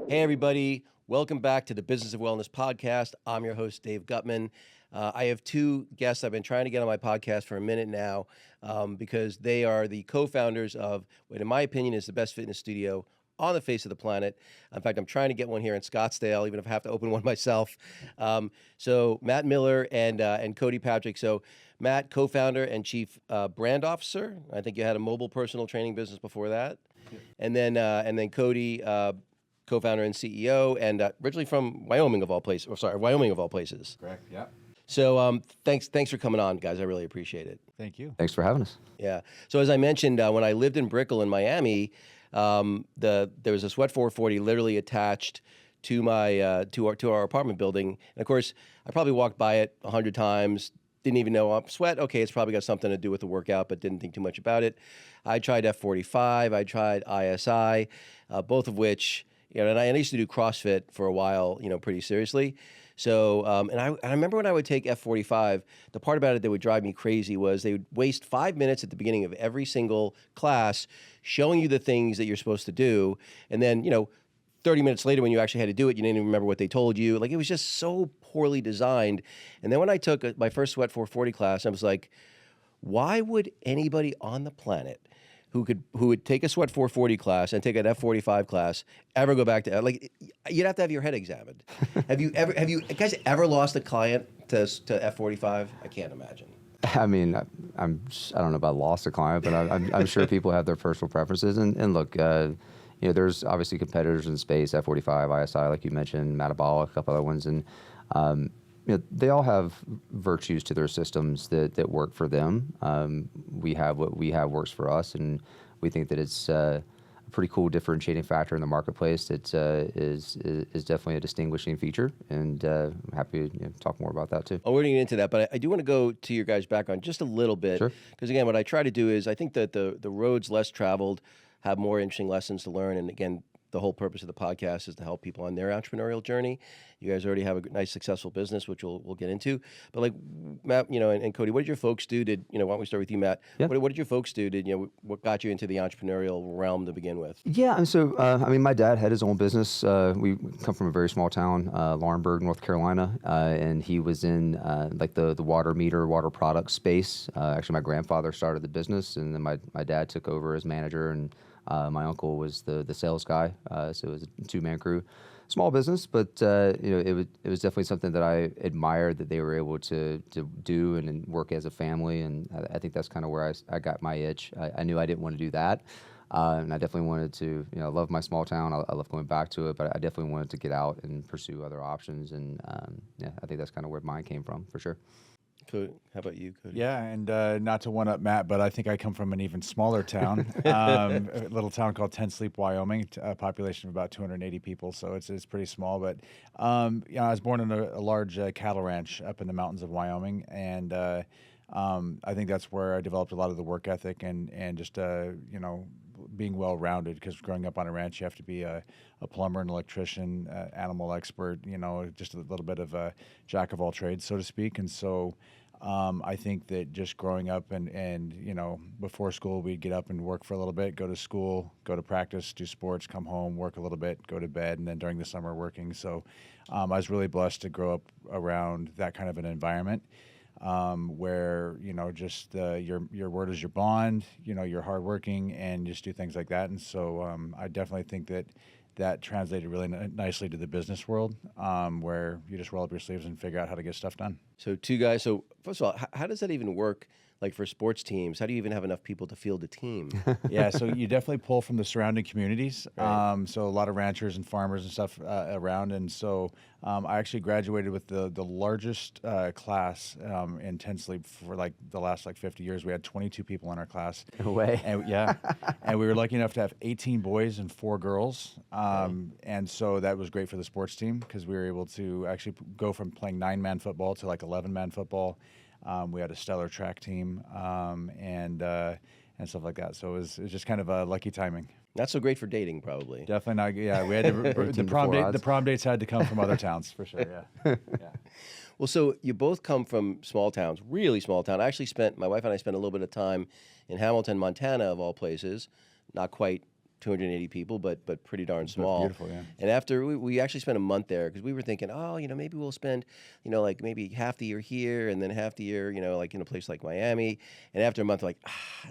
Hey, everybody. Welcome back to the Business of Wellness podcast. I'm your host, Dave Guttman. I have two guests I've been trying to get on my podcast for a minute now because they are the co-founders of what, in my opinion, is the best fitness studio on the face of the planet. In fact, I'm trying to get one here in Scottsdale, even if I have to open one myself. So Matt Miller and Cody Patrick. So Matt, co-founder and chief brand officer. I think you had a mobile personal training business before that. Yep. And then Cody, co-founder and CEO, and originally from Wyoming of all places. Wyoming of all places. Correct. Yeah. So thanks for coming on, guys. I really appreciate it. Thank you. Thanks for having us. Yeah. So as I mentioned, when I lived in Brickell in Miami, there was a SWEAT440 literally attached to my to our apartment building, and of course, I probably walked by it 100 times. Didn't even know sweat. Okay, it's probably got something to do with the workout, but didn't think too much about it. I tried F45. I tried ISI, both of which. And I used to do CrossFit for a while, pretty seriously. So, and I remember when I would take F45, the part about it that would drive me crazy was they would waste 5 minutes at the beginning of every single class showing you the things that you're supposed to do. And then, 30 minutes later when you actually had to do it, you didn't even remember what they told you. Like, it was just so poorly designed. And then when I took my first SWEAT440 class, I was like, why would anybody on the planet who would take a SWEAT440 class and take an F45 class ever go back to, you'd have to have your head examined. Have you guys ever lost a client to F45? I can't imagine. I mean, I don't know about lost a client, but I'm sure people have their personal preferences. And look, there's obviously competitors in the space, F45, ISI, like you mentioned, Metabolic, a couple other ones, and they all have virtues to their systems that work for them. We have what we have works for us, and we think that it's a pretty cool differentiating factor in the marketplace that is definitely a distinguishing feature, and I'm happy to talk more about that too. Oh, we're going to get into that, but I do want to go to your guys' background just a little bit. Sure. Because again, what I try to do is I think that the roads less traveled have more interesting lessons to learn, and again, the whole purpose of the podcast is to help people on their entrepreneurial journey. You guys already have a nice, successful business, which we'll get into. But like Matt, and Cody, what did your folks do? Why don't we start with you, Matt? Yeah. What did your folks do? What got you into the entrepreneurial realm to begin with? Yeah, and so my dad had his own business. We come from a very small town, Laurinburg, North Carolina, and he was in the water meter, water product space. Actually, my grandfather started the business, and then my dad took over as manager, and my uncle was the sales guy, so it was a two-man crew. Small business, but it was definitely something that I admired that they were able to do and work as a family, and I think that's kind of where I got my itch. I knew I didn't want to do that, and I definitely wanted to, I love my small town. I love going back to it, but I definitely wanted to get out and pursue other options, and I think that's kind of where mine came from, for sure. How about you, Cody? Yeah, and not to one-up Matt, but I think I come from an even smaller town, a little town called Ten Sleep, Wyoming, a population of about 280 people, so it's pretty small. But I was born in a large cattle ranch up in the mountains of Wyoming, and I think that's where I developed a lot of the work ethic and just being well-rounded, because growing up on a ranch, you have to be a plumber, an electrician, animal expert, just a little bit of a jack of all trades, so to speak. And so I think that just growing up and before school, we'd get up and work for a little bit, go to school, go to practice, do sports, come home, work a little bit, go to bed, and then during the summer working. So I was really blessed to grow up around that kind of an environment. Where just your word is your bond. You're hardworking and just do things like that. And so I definitely think that translated really nicely to the business world, where you just roll up your sleeves and figure out how to get stuff done. So two guys. So first of all, how does that even work? Like for sports teams, how do you even have enough people to field a team? Yeah, so you definitely pull from the surrounding communities. Right. So a lot of ranchers and farmers and stuff around. And so I actually graduated with the largest class in Ten Sleep for like the last 50 years. We had 22 people in our class. No way. And, yeah, and we were lucky enough to have 18 boys and 4 girls. And so that was great for the sports team, because we were able to actually go from playing 9-man football to 11-man football. We had a stellar track team and stuff like that. So it was just kind of lucky timing. Not so great for dating, probably. Definitely not. Yeah, we had to, the prom dates had to come from other towns for sure. Yeah. Yeah. Well, so you both come from small towns, really small town. I actually my wife and I spent a little bit of time in Hamilton, Montana, of all places. Not quite 280 people, but pretty darn small. Beautiful, yeah. And after we actually spent a month there because we were thinking, oh, maybe we'll spend, like maybe half the year here and then half the year, like in a place like Miami. And after a month, we're like,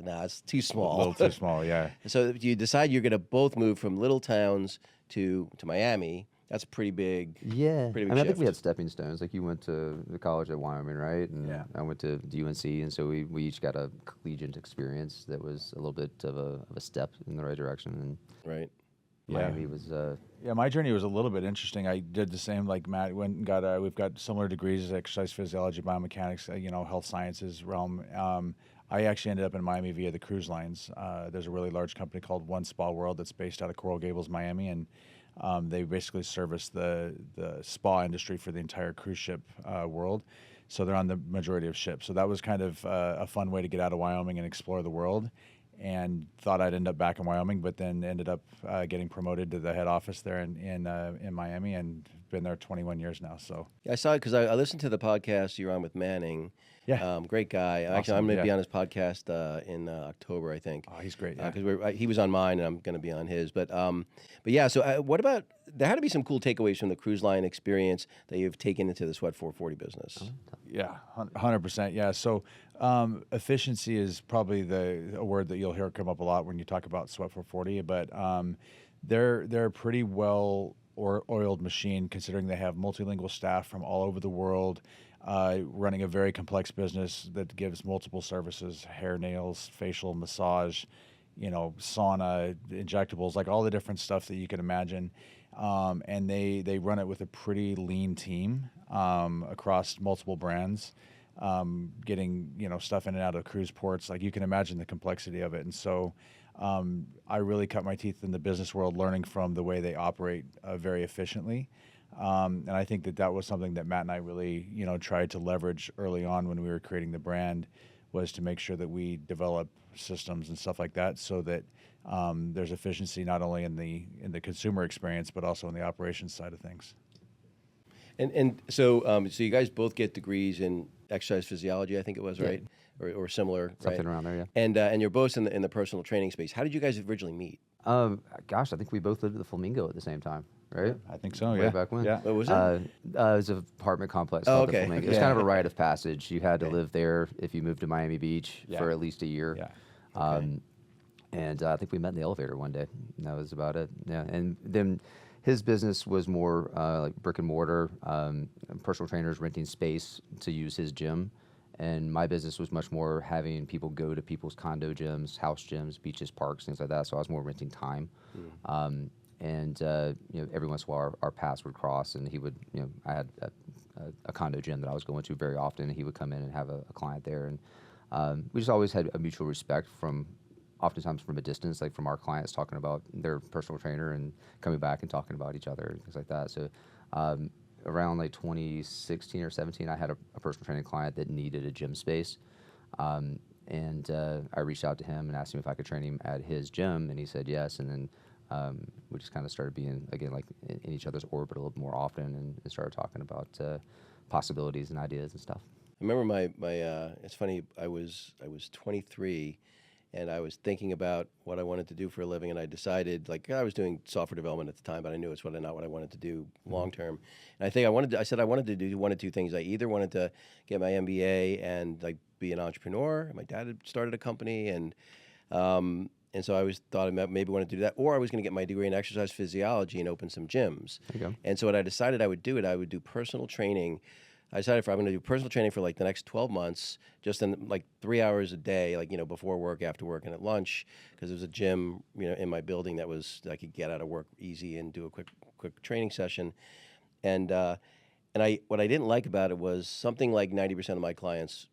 nah, it's too small. A little too small, yeah. So you decide you're going to both move from little towns to Miami. That's pretty big. Yeah, pretty big I mean, I think shift. we had stepping stones. Like you went to the college at Wyoming, right? And Yeah. I went to UNC, and so we each got a collegiate experience that was a little bit of a step in the right direction. And Right. Miami was. Yeah, my journey was a little bit interesting. I did the same like Matt. Went and got we've got similar degrees: exercise physiology, biomechanics, health sciences realm. I actually ended up in Miami via the cruise lines. There's a really large company called One Spa World that's based out of Coral Gables, Miami, and they basically service the spa industry for the entire cruise ship world. So they're on the majority of ships. So that was kind of a fun way to get out of Wyoming and explore the world. And thought I'd end up back in Wyoming, but then ended up getting promoted to the head office there in Miami, and been there 21 years now. So Yeah, I saw it because I listened to the podcast you were on with Manning. Yeah. Great guy. Actually, Awesome, I'm going to yeah. be on his podcast in October, I think. oh, he's great. Yeah. Because he was on mine and I'm going to be on his. But yeah. So what about? There had to be some cool takeaways from the cruise line experience that you've taken into the SWEAT440 business. Yeah, 100%. Yeah. So efficiency is probably a word that you'll hear come up a lot when you talk about SWEAT440. But they're a pretty well oiled machine, considering they have multilingual staff from all over the world, running a very complex business that gives multiple services: hair, nails, facial, massage, sauna, injectables, like all the different stuff that you can imagine. And they run it with a pretty lean team across multiple brands, getting stuff in and out of cruise ports. Like you can imagine the complexity of it. And so I really cut my teeth in the business world, learning from the way they operate very efficiently. And I think that was something that Matt and I really tried to leverage early on when we were creating the brand, was to make sure that we develop systems and stuff like that so that there's efficiency not only in the consumer experience but also in the operations side of things. And so you guys both get degrees in exercise physiology, I think it was, Yeah. right? Or similar, Something right? around there, yeah. And you're both in the personal training space. How did you guys originally meet? Gosh, I think we both lived at the Flamingo at the same time, right? I think so. Way Yeah. back when. Yeah. What was it? It was an apartment complex called the okay. Flamingo. It was Yeah. kind of a rite of passage. You had to live there if you moved to Miami Beach Yeah. for at least a year. Yeah. And I think we met in the elevator one day. And that was about it. Yeah. And then his business was more like brick and mortar, personal trainers renting space to use his gym. And my business was much more having people go to people's condo gyms, house gyms, beaches, parks, things like that. So I was more renting time. And every once in a while our paths would cross, and he would, I had a condo gym that I was going to very often, and he would come in and have a client there. And we just always had a mutual respect oftentimes from a distance, like from our clients talking about their personal trainer and coming back and talking about each other and things like that. So around like 2016 or 17, I had a personal training client that needed a gym space. And I reached out to him and asked him if I could train him at his gym, and he said yes. And then we just kind of started being, again, like in each other's orbit a little bit more often, and started talking about possibilities and ideas and stuff. I remember my it's funny, I was 23 and I was thinking about what I wanted to do for a living, and I decided, like, I was doing software development at the time, but I knew it's not what I wanted to do long term. And I think I said I wanted to do one of two things. I either wanted to get my MBA and like be an entrepreneur. My dad had started a company, and so I always thought I maybe wanted to do that, or I was going to get my degree in exercise physiology and open some gyms. There you go. And so what I decided I would do personal training. I decided I'm going to do personal training for like the next 12 months, just in like 3 hours a day, like, before work, after work, and at lunch, because there was a gym, in my building that I could get out of work easy and do a quick training session. And what I didn't like about it was something like 90% of my clients,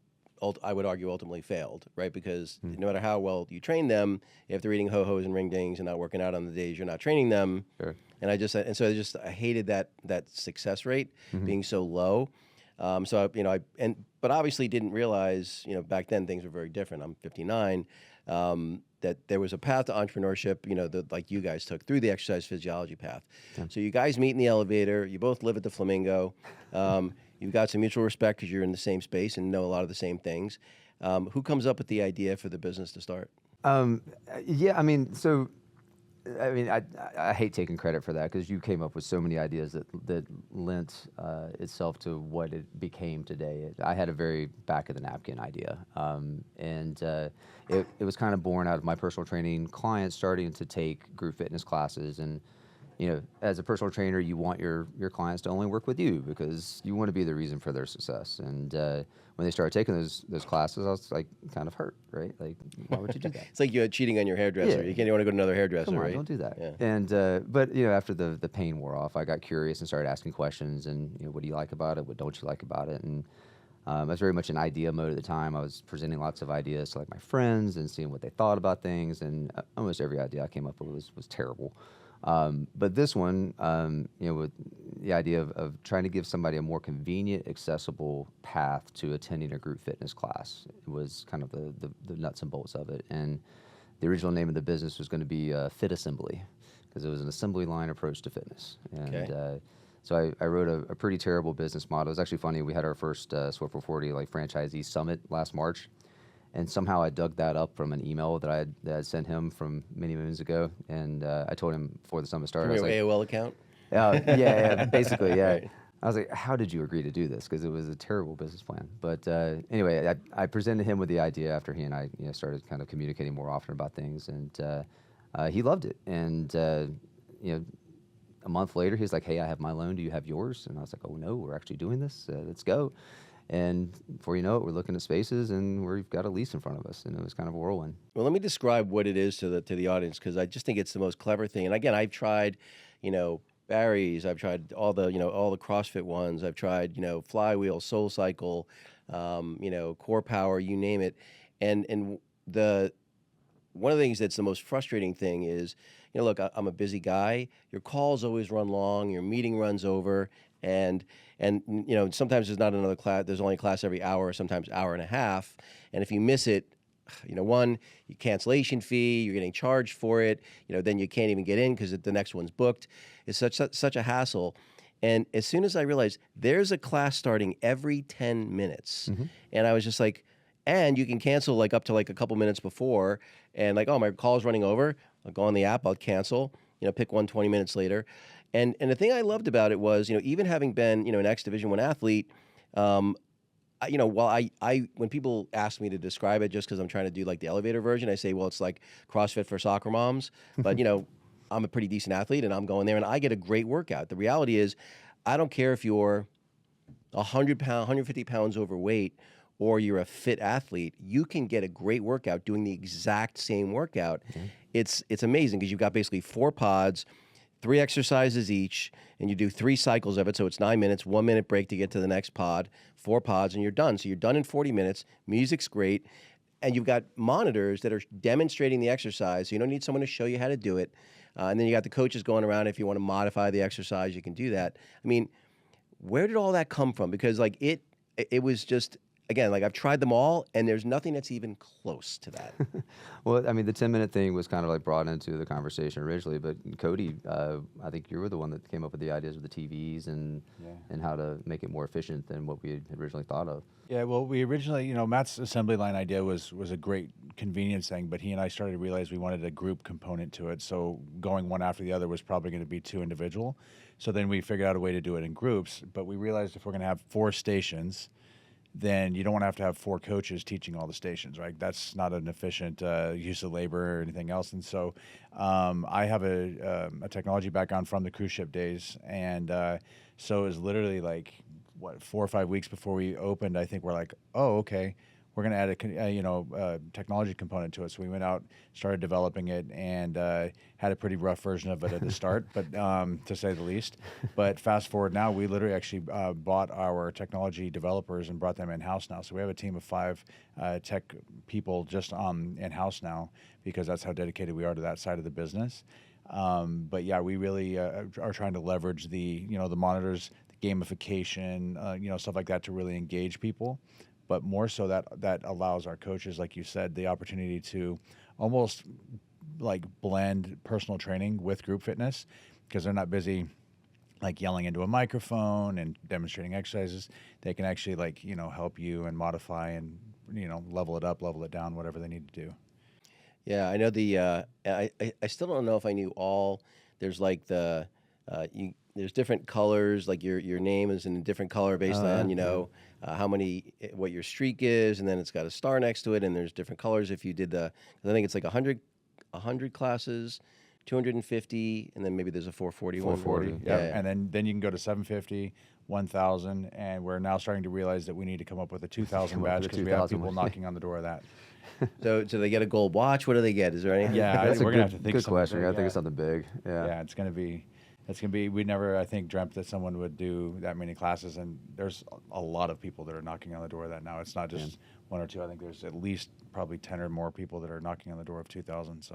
I would argue, ultimately failed, right? Because no matter how well you train them, if they're eating ho-hos and ring dings and not working out on the days you're not training them. Sure. And I hated that success rate being so low. But obviously didn't realize, back then things were very different. I'm 59, that there was a path to entrepreneurship, that like you guys took through the exercise physiology path. Yeah. So you guys meet in the elevator, you both live at the Flamingo, you've got some mutual respect because you're in the same space and know a lot of the same things. Who comes up with the idea for the business to start? Yeah, I mean, so I mean, I hate taking credit for that because you came up with so many ideas that lent itself to what it became today. I had a very back of the napkin idea, and it was kind of born out of my personal training clients starting to take group fitness classes. And as a personal trainer, you want your clients to only work with you because you want to be the reason for their success. And when they started taking those classes, I was like kind of hurt, right? Like, why would you do that? It's like you're cheating on your hairdresser. Yeah. You want to go to another hairdresser, Come on, right? don't do that. Yeah. And but after the pain wore off, I got curious and started asking questions. And what do you like about it? What don't you like about it? And I was very much in idea mode at the time. I was presenting lots of ideas to like my friends and seeing what they thought about things. And almost every idea I came up with was terrible. But this one, with the idea of trying to give somebody a more convenient, accessible path to attending a group fitness class, it was kind of the nuts and bolts of it. And the original name of the business was going to be Fit Assembly because it was an assembly line approach to fitness. And Okay. so I wrote a pretty terrible business model. It was actually funny. We had our first SWEAT440 like franchisee summit last March. And somehow I dug that up from an email that I had sent him from many moons ago. And I told him before the summit started. From I your was AOL account? yeah, basically, yeah. Right. I was like, how did you agree to do this? Because it was a terrible business plan. But anyway, I presented him with the idea after he and I started kind of communicating more often about things. And he loved it. And, a month later, he's like, hey, I have my loan. Do you have yours? And I was like, oh, no, we're actually doing this. Let's go. And before you know it, we're looking at spaces and we've got a lease in front of us. And it was kind of a whirlwind. Well, let me describe what it is to the audience because I just think it's the most clever thing. And again, I've tried, Barry's. I've tried all the CrossFit ones. I've tried, Flywheel, Soul Cycle, Core Power, you name it. And one of the things that's the most frustrating thing is, look, I'm a busy guy. Your calls always run long. Your meeting runs over, and sometimes there's not another class. There's only a class every hour, sometimes hour and a half. And if you miss it, one, your cancellation fee, you're getting charged for it. Then you can't even get in because the next one's booked. It's such a hassle. And as soon as I realized there's a class starting every 10 minutes, and I was just like, and you can cancel like up to like a couple minutes before, and like, oh, my call's running over. I'll go on the app, I'll cancel, pick one 20 minutes later. And the thing I loved about it was, even having been, an ex-Division I athlete, while when people ask me to describe it just because I'm trying to do like the elevator version, I say, well, it's like CrossFit for soccer moms. But, I'm a pretty decent athlete and I'm going there and I get a great workout. The reality is, I don't care if you're 150 pounds overweight or you're a fit athlete, you can get a great workout doing the exact same workout. It's amazing because you've got basically 4 pods, 3 exercises each, and you do 3 cycles of it. So it's 9 minutes, 1 minute break to get to the next pod, 4 pods, and you're done. So you're done in 40 minutes. Music's great. And you've got monitors that are demonstrating the exercise. So you don't need someone to show you how to do it. And then you got the coaches going around. If you want to modify the exercise, you can do that. I mean, where did all that come from? Because like it was just, again, like I've tried them all, and there's nothing that's even close to that. Well, I mean, the 10-minute thing was kind of like brought into the conversation originally, but Cody, I think you were the one that came up with the ideas with the TVs and how to make it more efficient than what we had originally thought of. Yeah, well, we originally, Matt's assembly line idea was a great convenience thing, but he and I started to realize we wanted a group component to it. So going one after the other was probably going to be too individual. So then we figured out a way to do it in groups, but we realized if we're going to have 4 stations, then you don't want to have 4 coaches teaching all the stations, right? That's not an efficient use of labor or anything else. And so I have a technology background from the cruise ship days. And so it was literally like, 4 or 5 weeks before we opened, I think we're like, oh, okay, we're going to add a technology component to it. So we went out, started developing it, and had a pretty rough version of it at the start, but to say the least. But fast forward now, we literally actually bought our technology developers and brought them in-house now. So we have a team of 5 tech people just in-house now because that's how dedicated we are to that side of the business. But yeah, we really are trying to leverage the monitors, the gamification, stuff like that to really engage people. But more so that allows our coaches, like you said, the opportunity to almost like blend personal training with group fitness because they're not busy like yelling into a microphone and demonstrating exercises. They can actually help you and modify and level it up, level it down, whatever they need to do. Yeah, I know I still don't know if I knew all. There's like there's different colors. Like your name is in a different color based on how many what your streak is, and then it's got a star next to it, and there's different colors if you did the. I think it's like 100 classes, 250, and then maybe there's a 440 one. 440, yeah. And then you can go to 750, 1,000, and we're now starting to realize that we need to come up with a 2,000 badge because we have people knocking on the door of that. So they get a gold watch? What do they get? Is there anything? Yeah, we're gonna have to think. Good question. Big, I think it's something big. Yeah. Yeah, it's gonna be. We never, I think, dreamt that someone would do that many classes, and there's a lot of people that are knocking on the door of that now. It's not just one or two. I think there's at least probably 10 or more people that are knocking on the door of 2,000.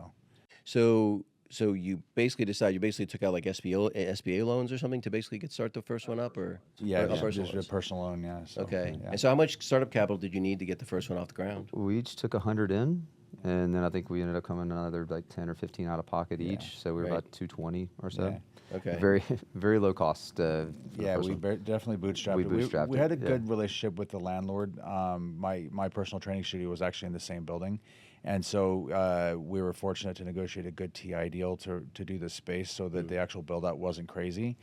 So you basically took out like SBA loans or something to basically start the first one up, or just a personal loan, yeah. So, okay. Yeah. And so how much startup capital did you need to get the first one off the ground? We each took 100 in, and then I think we ended up coming another like 10 or 15 out of pocket each. So we were about 220 or so. Yeah. Okay. Very, very low cost. We definitely bootstrapped it. We had a good relationship with the landlord. My personal training studio was actually in the same building. And so we were fortunate to negotiate a good TI deal to do the space so that the actual build out wasn't crazy.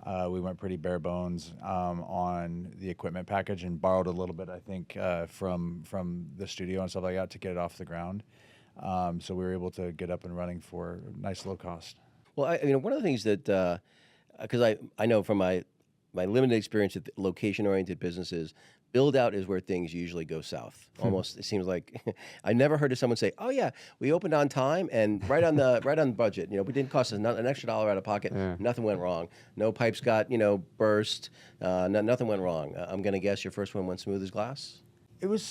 We went pretty bare bones on the equipment package and borrowed a little bit, I think, from the studio and stuff like that to get it off the ground. So we were able to get up and running for a nice low cost. Well, one of the things that, because I know from my limited experience with location-oriented businesses, build out is where things usually go south. Almost, it seems like I never heard of someone say, "Oh yeah, we opened on time and right on the budget. We didn't cost us an extra dollar out of pocket. Nothing went wrong. No pipes got burst. Nothing went wrong. I'm gonna guess your first one went smooth as glass." It was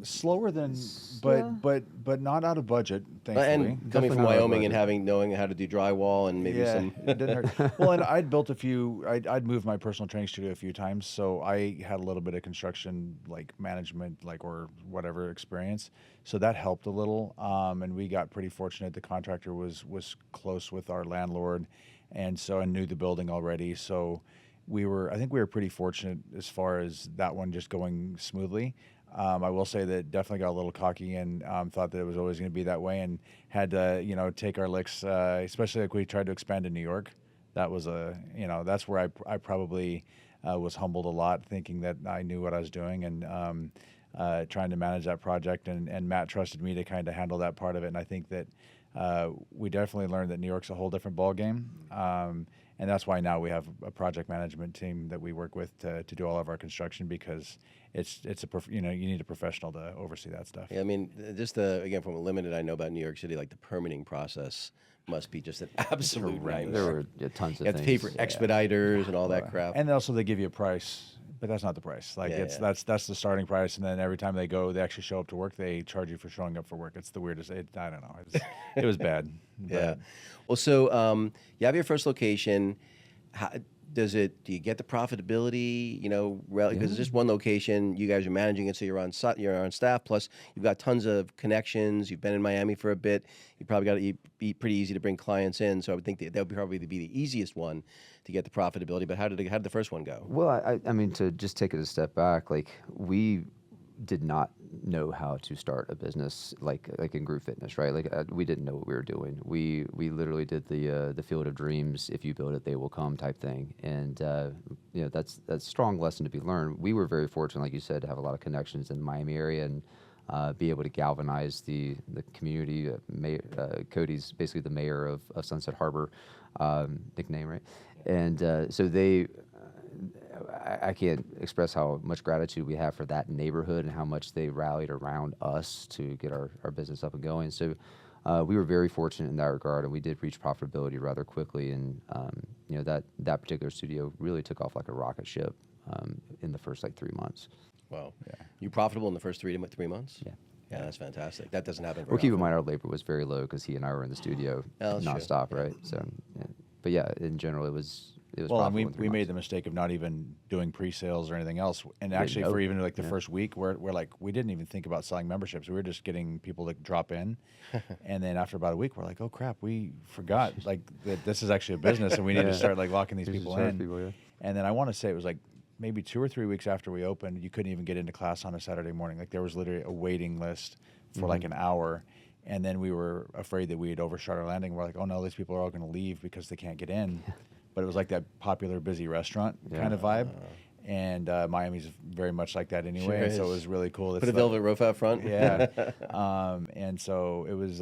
slower than, but not out of budget, thankfully. And coming from Wyoming and knowing how to do drywall and maybe some. It didn't hurt. Well, and I'd built I'd moved my personal training studio a few times, so I had a little bit of construction, like management, or whatever experience. So that helped a little, and we got pretty fortunate. The contractor was close with our landlord, and knew the building already. So I think we were pretty fortunate as far as that one just going smoothly. I will say that definitely got a little cocky and thought that it was always going to be that way, and had to take our licks, especially like we tried to expand to New York. That was that's where I probably was humbled a lot, thinking that I knew what I was doing, and trying to manage that project. And Matt trusted me to kind of handle that part of it. And I think that we definitely learned that New York's a whole different ballgame. And that's why now we have a project management team that we work with to do all of our construction, because you need a professional to oversee that stuff. Yeah, just again, from a limited I know about New York City, like the permitting process must be just an absolute nightmare. There were tons of things. You have to pay for expediters and all that crap. And also they give you a price, but that's not the price. That's the starting price, and then every time they actually show up to work, they charge you for showing up for work. It's the weirdest. I don't know. It was bad. Yeah. Well, so you have your first location. Do you get the profitability? Because it's just one location. You guys are managing it, so you're on staff. Plus, you've got tons of connections. You've been in Miami for a bit. You probably got to be pretty easy to bring clients in. So I would think that would probably be the easiest one to get the profitability. But how did the first one go? Well, I to just take it a step back, we did not know how to start a business like in group fitness, right? We didn't know what we were doing. We literally did the field of dreams. If you build it, they will come type thing. And that's a strong lesson to be learned. We were very fortunate, like you said, to have a lot of connections in the Miami area and be able to galvanize the community. Cody's basically the mayor of Sunset Harbor, nickname, right? And so they. I can't express how much gratitude we have for that neighborhood and how much they rallied around us to get our business up and going. So we were very fortunate in that regard, and we did reach profitability rather quickly. And that particular studio really took off like a rocket ship in the first 3 months. Wow. Yeah. You profitable in the first 3 months? Yeah. Yeah, that's fantastic. That doesn't happen very Well, keep in often. mind our labor was very low because he and I were in the studio nonstop, right? So, but yeah, in general, it was. Well, and we made the mistake of not even doing pre-sales or anything else. And actually, for even the first week, we're we didn't even think about selling memberships. We were just getting people to drop in. And then after about a week, we're like, oh crap, we forgot that this is actually a business, and we need to start locking these people in. And then I want to say it was maybe 2 or 3 weeks after we opened, you couldn't even get into class on a Saturday morning. There was literally a waiting list for an hour. And then we were afraid that we had overshot our landing. We're like, oh no, these people are all going to leave because they can't get in. But it was like that popular busy restaurant kind of vibe. And Miami's very much like that anyway. Sure And so it is. was really cool. Put a velvet roof out front. Yeah. And so it was,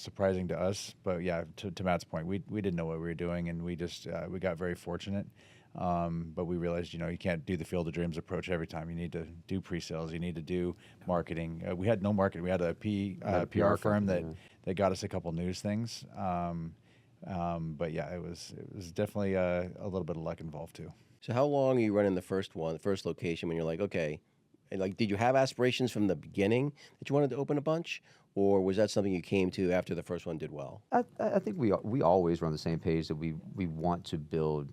surprising to us. But yeah, to Matt's point, we didn't know what we were doing, and we just we got very fortunate. But we realized, you can't do the Field of Dreams approach every time. You need to do pre-sales. You need to do marketing. We had no marketing. We had a PR firm that got us a couple news things. But yeah, it was definitely a little bit of luck involved too. So how long are you running the first location when you're like, okay, and like, did you have aspirations from the beginning that you wanted to open a bunch, or was that something you came to after the first one did well? I think we always run the same page, that we want to build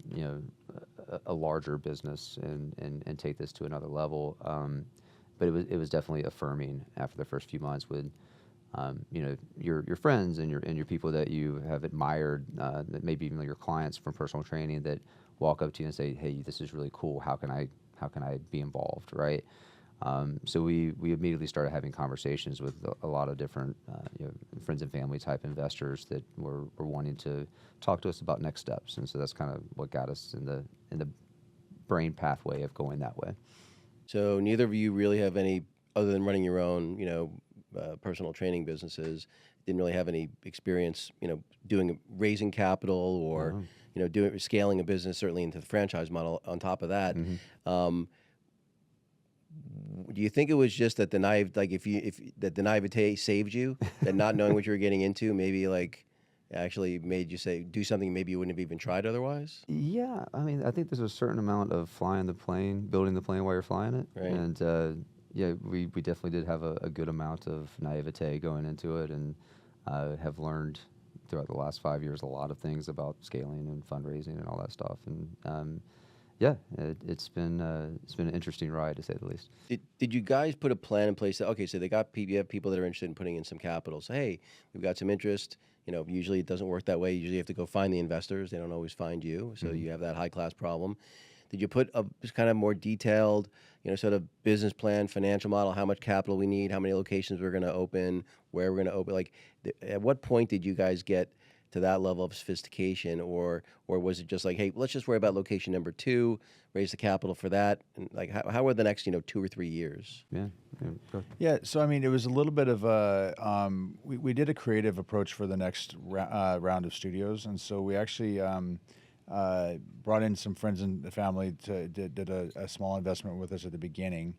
a larger business and take this to another level. But it was definitely affirming after the first few months with your friends and your people that you have admired, that maybe even your clients from personal training, that walk up to you and say, hey, this is really cool. How can I be involved, right? So we immediately started having conversations with a lot of different friends and family type investors that were wanting to talk to us about next steps, and so that's kind of what got us in the brain pathway of going that way. So neither of you really have any, other than running your own, personal training businesses, didn't really have any experience, raising capital or, doing scaling a business, certainly into the franchise model on top of that. Do you think it was just that the that the naivete saved you, that not knowing what you were getting into maybe actually made you do something maybe you wouldn't have even tried otherwise? Yeah, I mean, I think there's a certain amount of flying the plane, building the plane while you're flying it, right. And yeah, we definitely did have a good amount of naivete going into it, and have learned throughout the last 5 years a lot of things about scaling and fundraising and all that stuff. And yeah, it's been an interesting ride, to say the least. Did you guys put a plan in place? Okay, so you have people that are interested in putting in some capital. So hey, we've got some interest. Usually it doesn't work that way. Usually you have to go find the investors. They don't always find you. So you have that high class problem. Did you put a kind of more detailed, sort of business plan, financial model, how much capital we need, how many locations we're going to open, where we're going to open? At what point did you guys get to that level of sophistication, or was it just like, hey, let's just worry about location number 2, raise the capital for that, and how were the next 2 or 3 years? Yeah. So I mean, it was a little bit of a we did a creative approach for the next round of studios, and so we actually brought in some friends and family did a small investment with us at the beginning.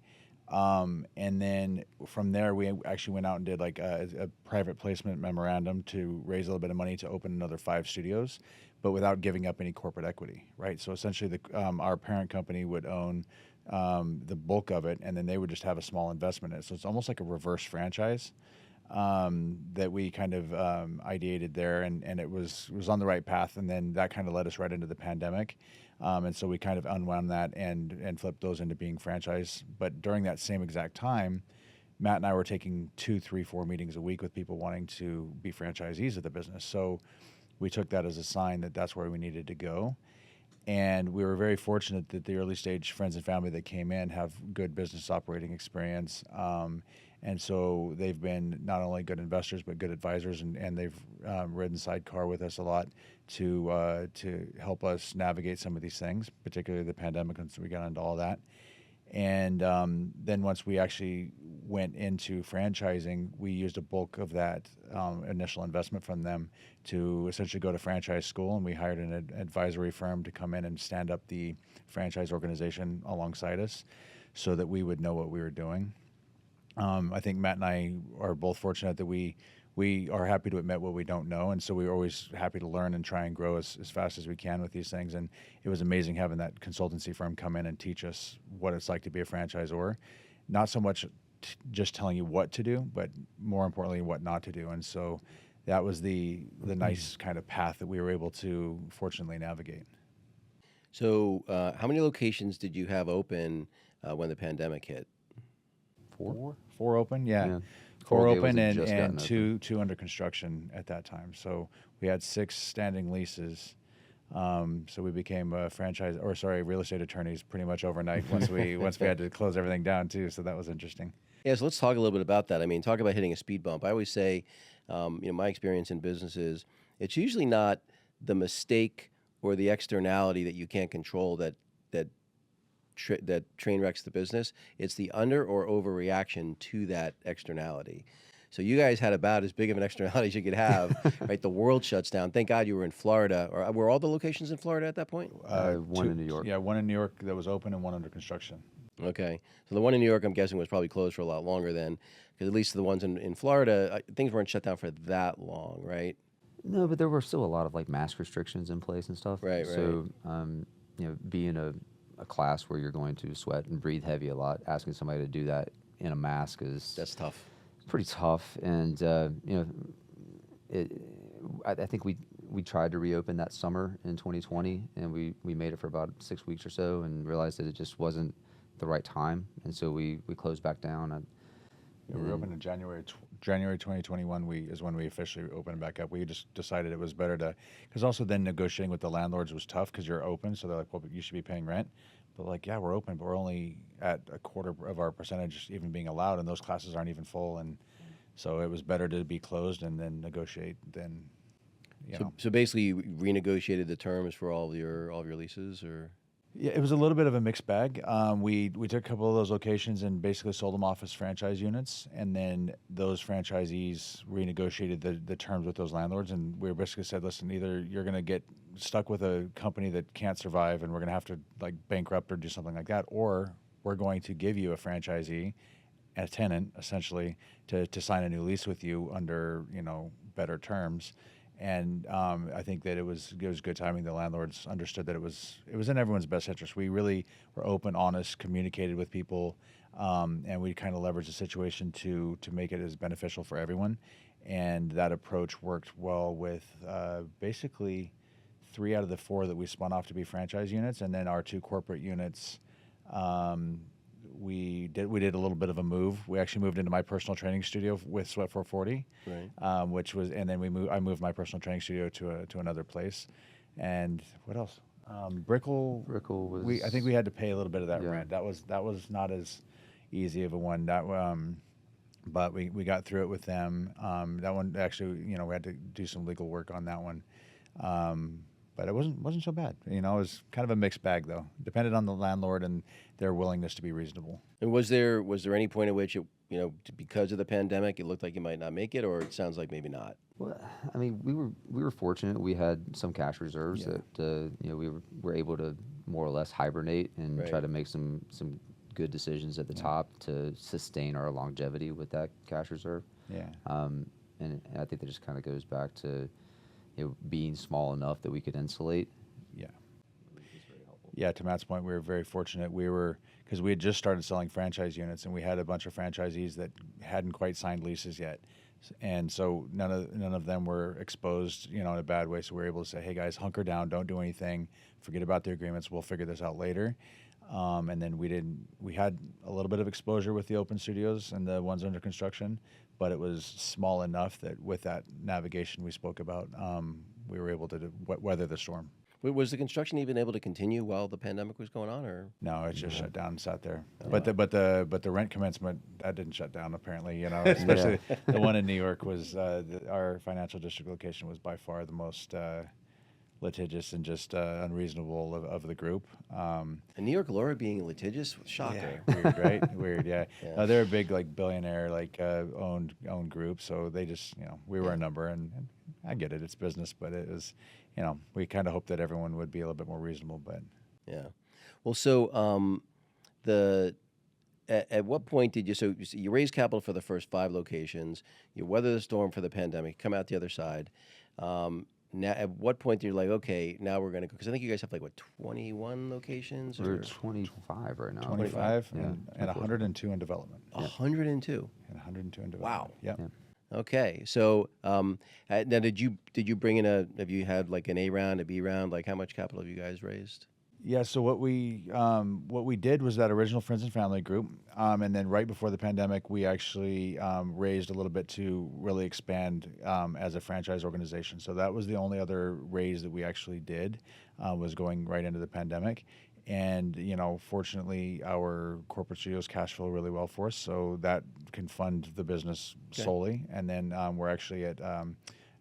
And then from there, we actually went out and did a private placement memorandum to raise a little bit of money to open another 5 studios, but without giving up any corporate equity, right? So essentially, our parent company would own the bulk of it, and then they would just have a small investment in it. So it's almost like a reverse franchise that we kind of ideated there, and it was on the right path, and then that kind of led us right into the pandemic. And so we kind of unwound that and flipped those into being franchise. But during that same exact time, Matt and I were taking 2, 3, 4 meetings a week with people wanting to be franchisees of the business. So we took that as a sign that that's where we needed to go. And we were very fortunate that the early stage friends and family that came in have good business operating experience. And so they've been not only good investors, but good advisors, and they've ridden sidecar with us a lot to help us navigate some of these things, particularly the pandemic, and so we got into all that. And then once we actually went into franchising, we used a bulk of that initial investment from them to essentially go to franchise school, and we hired an advisory firm to come in and stand up the franchise organization alongside us so that we would know what we were doing. I think Matt and I are both fortunate that we are happy to admit what we don't know, and so we're always happy to learn and try and grow as fast as we can with these things. And it was amazing having that consultancy firm come in and teach us what it's like to be a franchisor, not so much just telling you what to do, but more importantly, what not to do. And so that was the nice kind of path that we were able to fortunately navigate. So how many locations did you have open when the pandemic hit? 4 open, yeah. 4 open and two under construction at that time. So we had 6 standing leases. So we became real estate attorneys pretty much overnight once we had to close everything down too. So that was interesting. Yeah, so let's talk a little bit about that. I mean, talk about hitting a speed bump. I always say, my experience in business is it's usually not the mistake or the externality that you can't control that that train wrecks the business. It's the under or overreaction to that externality. So you guys had about as big of an externality as you could have, right? The world shuts down. Thank God you were in Florida. Or were all the locations in Florida at that point? One in New York. Yeah, one in New York that was open and one under construction. Okay. So the one in New York, I'm guessing, was probably closed for a lot longer then, because at least the ones in Florida, things weren't shut down for that long, right? No, but there were still a lot of like mask restrictions in place and stuff. Right, So, being a class where you're going to sweat and breathe heavy a lot, asking somebody to do that in a mask is That's tough. pretty tough. And I think we tried to reopen that summer in 2020, and we made it for about 6 weeks or so, and realized that it just wasn't the right time, and so we closed back down. Yeah, we opened in January 2021. Is when we officially opened back up. We just decided it was better to, because also then negotiating with the landlords was tough because you're open, so they're like, well, but you should be paying rent. But like, yeah, we're open, but we're only at a quarter of our percentage even being allowed, and those classes aren't even full, and so it was better to be closed and then negotiate than, So basically, you renegotiated the terms for all of your leases, or? Yeah, it was a little bit of a mixed bag. We took a couple of those locations and basically sold them off as franchise units, and then those franchisees renegotiated the terms with those landlords, and we basically said, listen, either you're going to get stuck with a company that can't survive and we're going to have to like bankrupt or do something like that, or we're going to give you a franchisee, a tenant essentially, to sign a new lease with you under better terms. And I think that it was good timing. The landlords understood that it was in everyone's best interest. We really were open, honest, communicated with people, and we kind of leveraged the situation to make it as beneficial for everyone. And that approach worked well with basically 3 out of the 4 that we spun off to be franchise units, and then our 2 corporate units. We did a little bit of a move. We actually moved into my personal training studio with SWEAT440, Right. which was, and then I moved my personal training studio to another place. And what else? Brickell was. I think we had to pay a little bit of that Yeah. rent. That was not as easy of a one. But we got through it with them. That one actually, we had to do some legal work on that one. But it wasn't so bad. It was kind of a mixed bag, though. Depended on the landlord and their willingness to be reasonable. And was there any point at which because of the pandemic, it looked like you might not make it, or it sounds like maybe not? Well, I mean, we were fortunate. We had some cash reserves that we were able to more or less hibernate and Right. try to make some good decisions at the top to sustain our longevity with that cash reserve. Yeah. And I think that just kind of goes back to being small enough that we could insulate. Yeah. Yeah, to Matt's point, we were very fortunate. Because we had just started selling franchise units, and we had a bunch of franchisees that hadn't quite signed leases yet. And so none of them were exposed, in a bad way. So we were able to say, hey guys, hunker down, don't do anything, forget about the agreements, we'll figure this out later. And then we had a little bit of exposure with the open studios and the ones under construction, but it was small enough that with that navigation we spoke about, we were able to weather the storm. Was the construction even able to continue while the pandemic was going on, or? No, it just shut down and sat there. But the rent commencement, that didn't shut down apparently. Especially the one in New York was our financial district location was by far the most litigious and just unreasonable of the group. And New York Laura being litigious, shocker. Yeah, weird, right? Weird, yeah. Yeah. No, they're a big billionaire owned group, so they just we were a number, and I get it, it's business, but it was we kind of hoped that everyone would be a little bit more reasonable, but Yeah. Well, so at what point did you raise capital for the first 5 locations, you weather the storm for the pandemic, come out the other side. Now, at what point do you like, okay, now we're going to go? Because I think you guys have 21 locations? We're Or 25 right now. 25 Yeah. and 102 in development. 102. And 102 in development. Wow. Yep. Yeah. Okay. So now did you bring in have you had an A round, a B round? How much capital have you guys raised? Yeah, so what we did was that original Friends and Family group, and then right before the pandemic, we actually raised a little bit to really expand as a franchise organization. So that was the only other raise that we actually did, was going right into the pandemic. And, fortunately, our corporate studios cash flow really well for us, so that can fund the business solely. And then we're actually at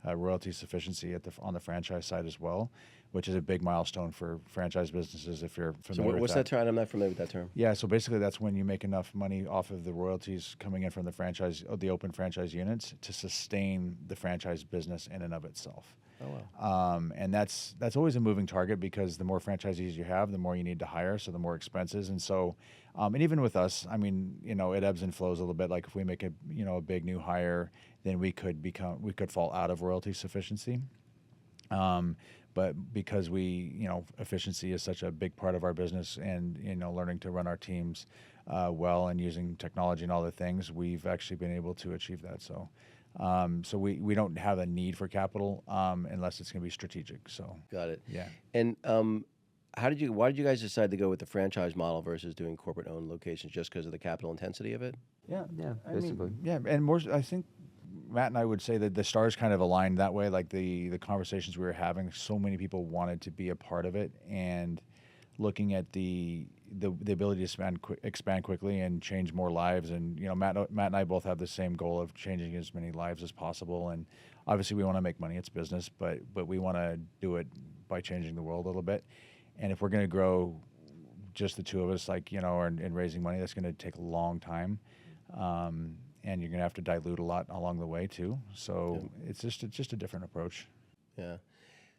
royalty sufficiency on the franchise side as well, which is a big milestone for franchise businesses if you're familiar with that. What's that term? I'm not familiar with that term. Yeah, so basically that's when you make enough money off of the royalties coming in from the open franchise units to sustain the franchise business in and of itself. Oh, wow. And that's always a moving target because the more franchisees you have, the more you need to hire, so the more expenses. And so, and even with us, I mean, it ebbs and flows a little bit. Like if we make a big new hire, then we could fall out of royalty sufficiency. But because efficiency is such a big part of our business, and learning to run our teams well and using technology and all the things, we've actually been able to achieve that. So. So we don't have a need for capital unless it's going to be strategic. So got it. Yeah. And why did you guys decide to go with the franchise model versus doing corporate owned locations, just because of the capital intensity of it? Yeah, Basically. and more. I think Matt and I would say that the stars kind of aligned that way. Like the conversations we were having, so many people wanted to be a part of it, and looking at the ability to expand quickly and change more lives. And Matt and I both have the same goal of changing as many lives as possible. And obviously we want to make money; it's business, but we want to do it by changing the world a little bit. And if we're going to grow just the two of us, and raising money, that's going to take a long time. And you're going to have to dilute a lot along the way too. So it's just a different approach. Yeah.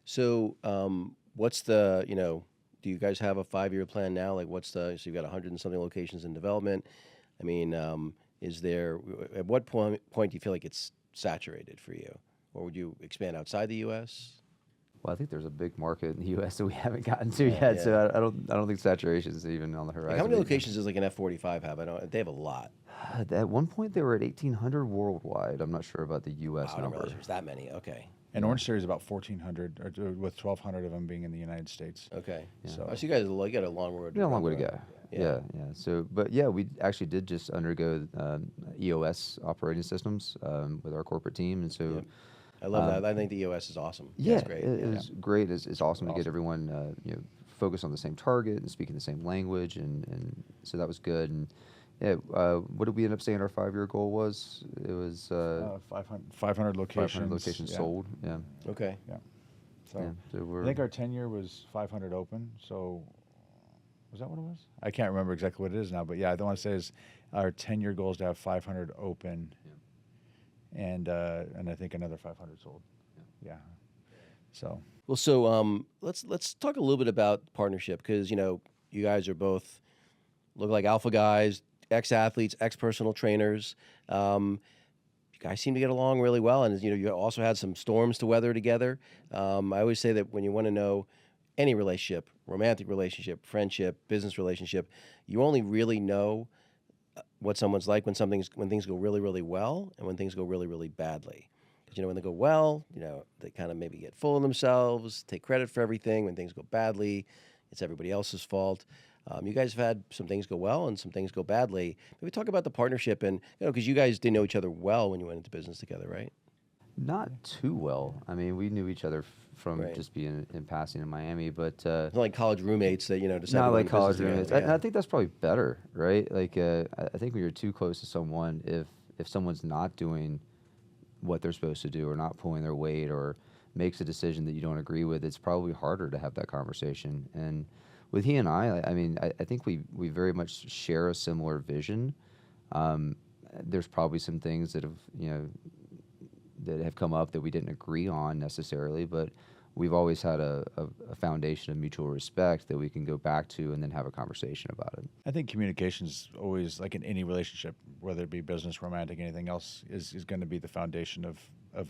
So what's the do you guys have a 5-year plan now? Like, so you've got 100 and something locations in development. I mean, at what point do you feel like it's saturated for you? Or would you expand outside the U.S.? Well, I think there's a big market in the U.S. that we haven't gotten to yet, so I don't think saturation is even on the horizon. Like, how many locations does like an F45 have? They have a lot. At one point, they were at 1,800 worldwide. I'm not sure about the U.S. Wow, I didn't number. realize there was that many. Okay. And Orange Theory is about 1,400, with 1,200 of them being in the United States. Okay. Yeah. So you guys got a long road. Yeah, a long way to go. Yeah. So, but yeah, we actually did just undergo EOS operating systems with our corporate team, and so. Yep. I love that. I think the EOS is awesome. Yeah, it's great. It was great. It's awesome to get everyone focused on the same target and speaking the same language, and so that was good. And yeah, what did we end up saying our 5-year goal was? It was 500 locations. 500 locations sold. Yeah. Okay. Yeah. So we're, I think our 10-year was 500 open. So was that what it was? I can't remember exactly what it is now, but yeah, I want to say is our 10-year goal is to have 500 open. And I think another 500 sold. Yeah. So. Well, so let's talk a little bit about partnership, because you guys are both look like alpha guys, ex-athletes, ex-personal trainers. You guys seem to get along really well, and you also had some storms to weather together. I always say that when you want to know any relationship, romantic relationship, friendship, business relationship, you only really know what someone's like when things go really, really well, and when things go really, really badly. Because when they go well, they kind of maybe get full of themselves, take credit for everything. When things go badly, it's everybody else's fault. You guys have had some things go well and some things go badly. Maybe talk about the partnership, and because you guys didn't know each other well when you went into business together, right? Not too well. I mean, we knew each other from just being in passing in Miami, but it's not like college roommates that decided not to like college roommates. Yeah. I think that's probably better, right? Like, I think when you're too close to someone, if someone's not doing what they're supposed to do, or not pulling their weight, or makes a decision that you don't agree with, it's probably harder to have that conversation. And with he and I mean, I think we very much share a similar vision. There's probably some things that have come up that we didn't agree on necessarily, but we've always had a foundation of mutual respect that we can go back to and then have a conversation about it. I think communication's always, like in any relationship, whether it be business, romantic, anything else, is going to be the foundation of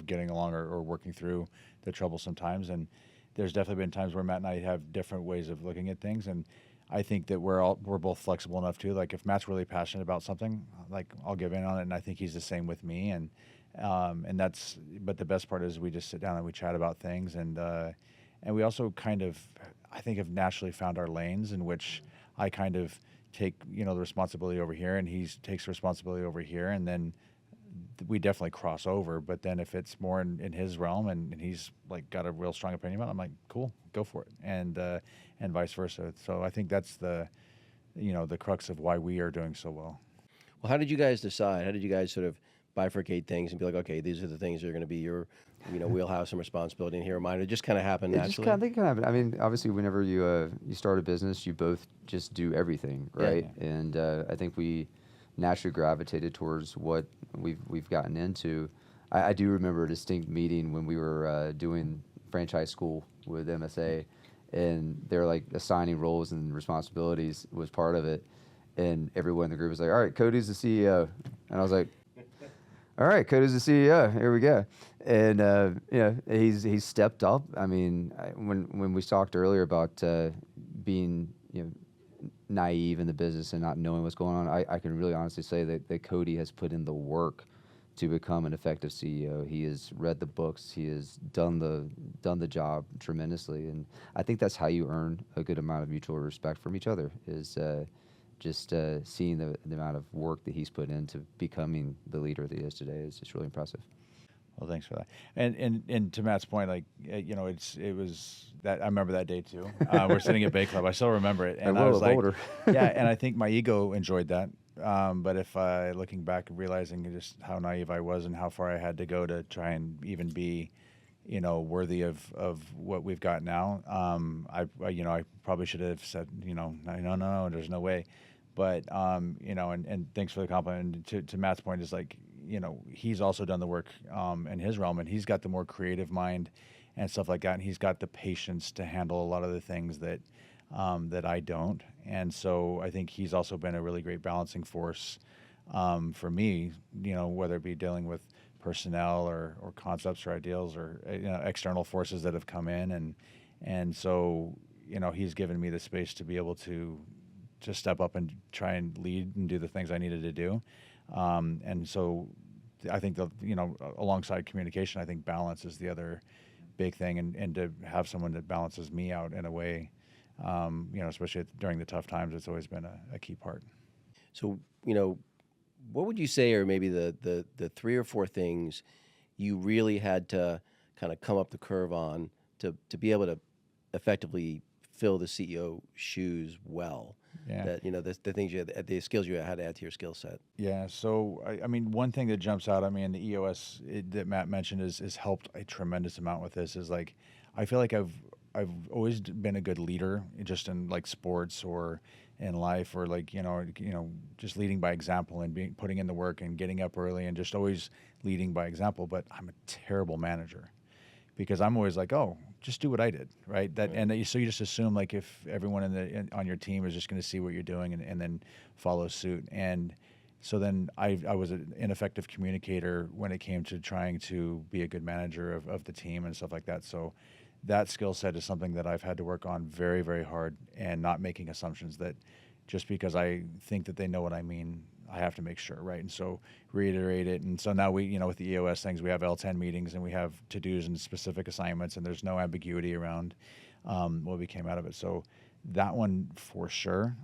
getting along or working through the trouble sometimes. And there's definitely been times where Matt and I have different ways of looking at things, and I think that we're both flexible enough too. Like if Matt's really passionate about something, like I'll give in on it, and I think he's the same with me. And but the best part is we just sit down and we chat about things, and we also kind of, I think, have naturally found our lanes in which I kind of take the responsibility over here, and he takes responsibility over here, and then we definitely cross over. But then if it's more in his realm and he's like got a real strong opinion about it, I'm like, cool, go for it, and vice versa. So I think that's the the crux of why we are doing so well. Well, how did you guys decide? How did you guys sort of bifurcate things and be like, okay, these are the things that are going to be your, wheelhouse and responsibility, and here are mine? It just kind of happened naturally. I think it kind of. I mean, obviously, whenever you start a business, you both just do everything, right? Yeah. And I think we naturally gravitated towards what we've gotten into. I do remember a distinct meeting when we were doing franchise school with MSA, and they're like assigning roles and responsibilities was part of it, and everyone in the group was like, "All right, Cody's the CEO," and I was like, "All right, Cody's the CEO. Here we go." And he's stepped up. I mean, when we talked earlier about being naive in the business and not knowing what's going on, I can really honestly say that Cody has put in the work to become an effective CEO. He has read the books. He has done the job tremendously, and I think that's how you earn a good amount of mutual respect from each other. Is just seeing the amount of work that he's put into becoming the leader that he is today is just really impressive. Well, thanks for that. And to Matt's point, like it was that I remember that day too. We're sitting at Bay Club. I still remember it, and I was like, older. yeah. And I think my ego enjoyed that. But if looking back and realizing just how naive I was and how far I had to go to try and even be, worthy of what we've got now, I probably should have said, no, there's no way. But and thanks for the compliment. And to Matt's point is like, he's also done the work in his realm, and he's got the more creative mind and stuff like that, and he's got the patience to handle a lot of the things that I don't. And so I think he's also been a really great balancing force for me, whether it be dealing with personnel or concepts or ideals or external forces that have come in, and so he's given me the space to be able to step up and try and lead and do the things I needed to do. And so I think alongside communication, I think balance is the other big thing, and to have someone that balances me out in a way, especially during the tough times, it's always been a key part. So, what would you say are maybe the 3 or 4 things you really had to kind of come up the curve on to be able to effectively fill the CEO shoes well? Yeah. That, the things the skills you had to add to your skill set. Yeah. So, I mean, one thing that jumps out at me in the EOS that Matt mentioned is helped a tremendous amount with this is like, I feel like I've always been a good leader just in like sports or in life, or like, just leading by example and putting in the work and getting up early and just always leading by example. But I'm a terrible manager because I'm always like, oh, just do what I did, right? So you just assume like if everyone on your team is just going to see what you're doing and then follow suit. And so then I was an ineffective communicator when it came to trying to be a good manager of the team and stuff like that. So that skill set is something that I've had to work on very, very hard, and not making assumptions that just because I think that they know what I mean, I have to make sure, right? And so reiterate it. And so now we, with the EOS things, we have L10 meetings and we have to-dos and specific assignments, and there's no ambiguity around what we came out of it. So that one for sure.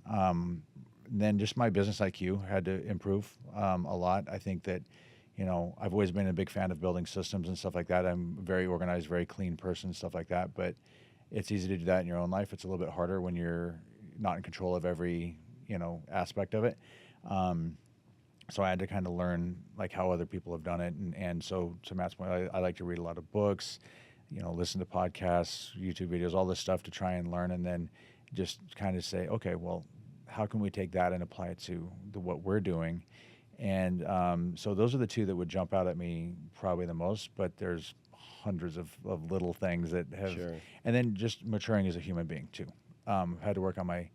Then just my business IQ had to improve a lot. I think that, I've always been a big fan of building systems and stuff like that. I'm a very organized, very clean person, stuff like that. But it's easy to do that in your own life. It's a little bit harder when you're not in control of every, aspect of it. So I had to kind of learn like how other people have done it. And so to Matt's point, I like to read a lot of books, listen to podcasts, YouTube videos, all this stuff to try and learn, and then just kind of say, okay, well, how can we take that and apply it to what we're doing? And so those are the 2 that would jump out at me probably the most, but there's hundreds of little things that have, Sure. And then just maturing as a human being too. Had to work on my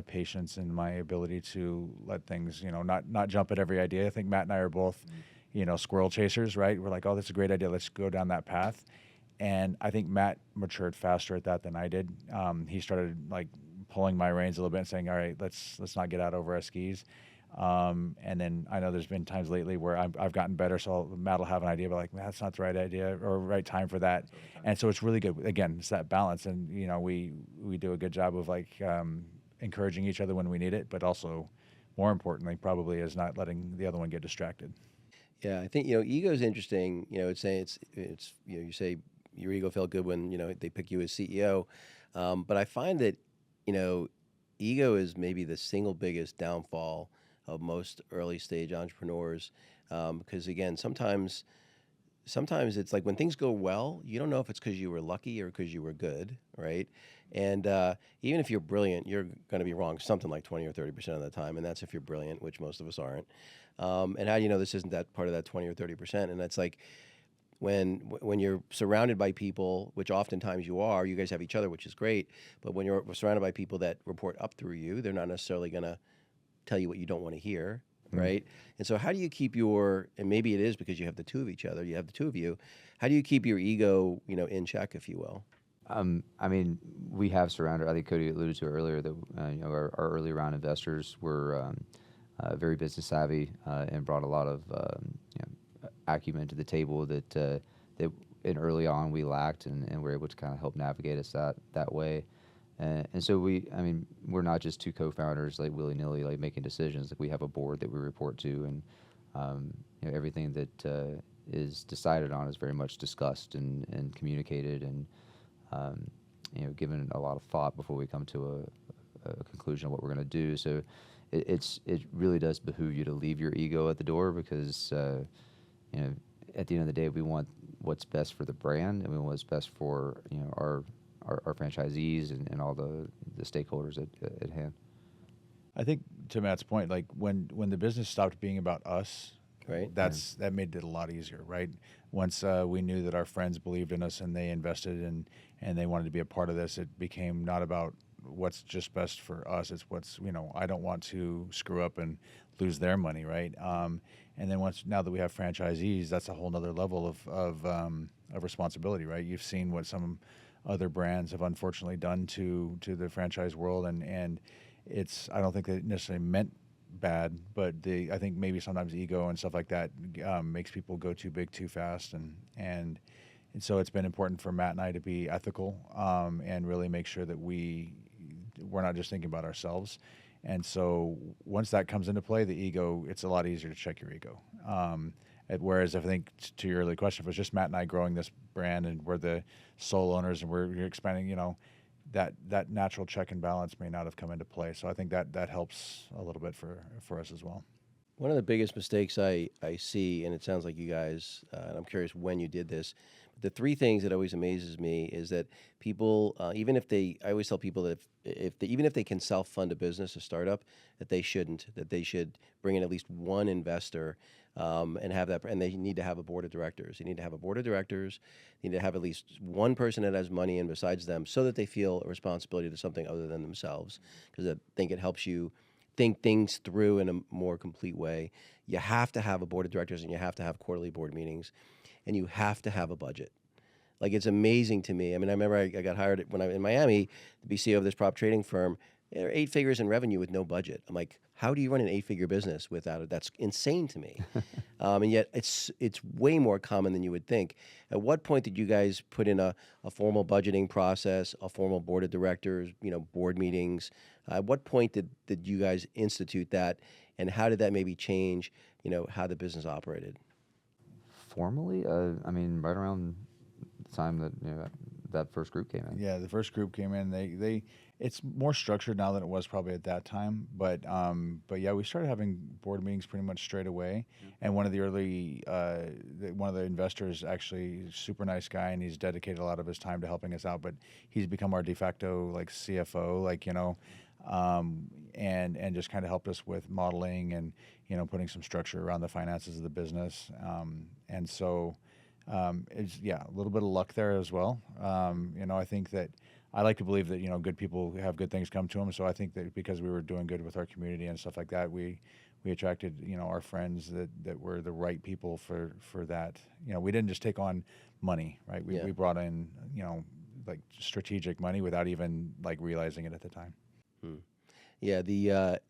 patience and my ability to let things, not jump at every idea. I think Matt and I are both, squirrel chasers, right? We're like, oh, that's a great idea. Let's go down that path. And I think Matt matured faster at that than I did. He started like pulling my reins a little bit and saying, all right, let's not get out over our skis. And then I know there's been times lately where I've gotten better, so Matt will have an idea, but like, that's not the right idea or right time for that. And so it's really good. Again, it's that balance. And, we do a good job of like encouraging each other when we need it, but also more importantly, probably is not letting the other one get distracted. Yeah, I think ego is interesting. It's saying it's you say your ego felt good when they pick you as CEO, but I find that you know ego is maybe the single biggest downfall of most early stage entrepreneurs, because again sometimes it's like when things go well, you don't know if it's because you were lucky or because you were good, right? And even if you're brilliant, you're going to be wrong something like 20 or 30% of the time, and that's if you're brilliant, which most of us aren't. And how do you know this isn't that part of that 20 or 30%? And that's like when you're surrounded by people, which oftentimes you are, you guys have each other, which is great. But when you're surrounded by people that report up through you, they're not necessarily going to tell you what you don't want to hear, right? And so how do you keep and maybe it is because you have the two of each other, you have the two of you, how do you keep your ego, in check, if you will? I mean, we have surrounded. I think Cody alluded to earlier that our early round investors were very business savvy and brought a lot of acumen to the table that and early on we lacked, and we're able to kind of help navigate us that way. And so we're not just two co-founders like willy-nilly like making decisions. Like we have a board that we report to, and everything that is decided on is very much discussed and communicated and given a lot of thought before we come to a conclusion of what we're going to do. So it really does behoove you to leave your ego at the door because at the end of the day we want what's best for the brand and we want what's best for our franchisees and all the stakeholders at hand. I think to Matt's point, like when the business stopped being about us, Right. that made it a lot easier, right? Once we knew that our friends believed in us and they invested and they wanted to be a part of this, it became not about what's just best for us. It's what's I don't want to screw up and lose their money, right? And then now that we have franchisees, that's a whole nother level of responsibility, right? You've seen what some other brands have unfortunately done to the franchise world, and it's I don't think they necessarily meant bad, but I think maybe sometimes ego and stuff like that makes people go too big too fast, and so it's been important for Matt and I to be ethical and really make sure that we're not just thinking about ourselves. And so once that comes into play, the ego, it's a lot easier to check your ego. Whereas I think to your early question, if it was just Matt and I growing this brand and we're the sole owners and we're expanding, that natural check and balance may not have come into play. So I think that helps a little bit for us as well. One of the biggest mistakes I see, and it sounds like you guys, and I'm curious when you did this, but the three things that always amazes me is that people, I always tell people that even if they can self-fund a business, a startup, that they shouldn't, that they should bring in at least one investor and have that, and they need to have a board of directors. They need to have a board of directors. They need to have at least one person that has money in besides them so that they feel a responsibility to something other than themselves, because I think it helps you think things through in a more complete way. You have to have a board of directors and you have to have quarterly board meetings and you have to have a budget. Like, it's amazing to me. I mean, I remember I got hired when I was in Miami to be CEO of this prop trading firm. There are 8 figures in revenue with no budget. I'm like, how do you run an 8-figure business without it? That's insane to me. And yet it's way more common than you would think. At what point did you guys put in a formal budgeting process, a formal board of directors, board meetings? At what point did you guys institute that, and how did that maybe change, how the business operated? Formally, right around the time that that first group came in. Yeah, the first group came in. It's more structured now than it was probably at that time. But yeah, we started having board meetings pretty much straight away. Mm-hmm. And one of the early, one of the investors, actually super nice guy, and he's dedicated a lot of his time to helping us out. But he's become our de facto CFO, and just kind of helped us with modeling and putting some structure around the finances of the business. And so. It's a little bit of luck there as well. I think that I like to believe that good people have good things come to them. So I think that because we were doing good with our community and stuff like that, we attracted our friends that were the right people for that. We didn't just take on money, right? We brought in strategic money without even realizing it at the time. Yeah.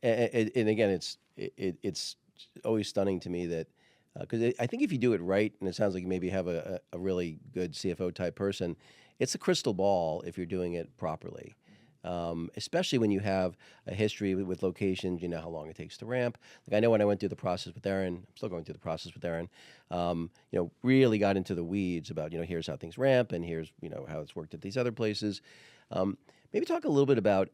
And again, it's always stunning to me that. Because I think if you do it right, and it sounds like you maybe have a really good CFO type person, it's a crystal ball if you're doing it properly. especially when you have a history with locations. You know how long it takes to ramp. Like I know when I went through the process with Aaron, I'm still going through the process with Aaron. Really got into the weeds about here's how things ramp, and here's how it's worked at these other places. Maybe talk a little bit about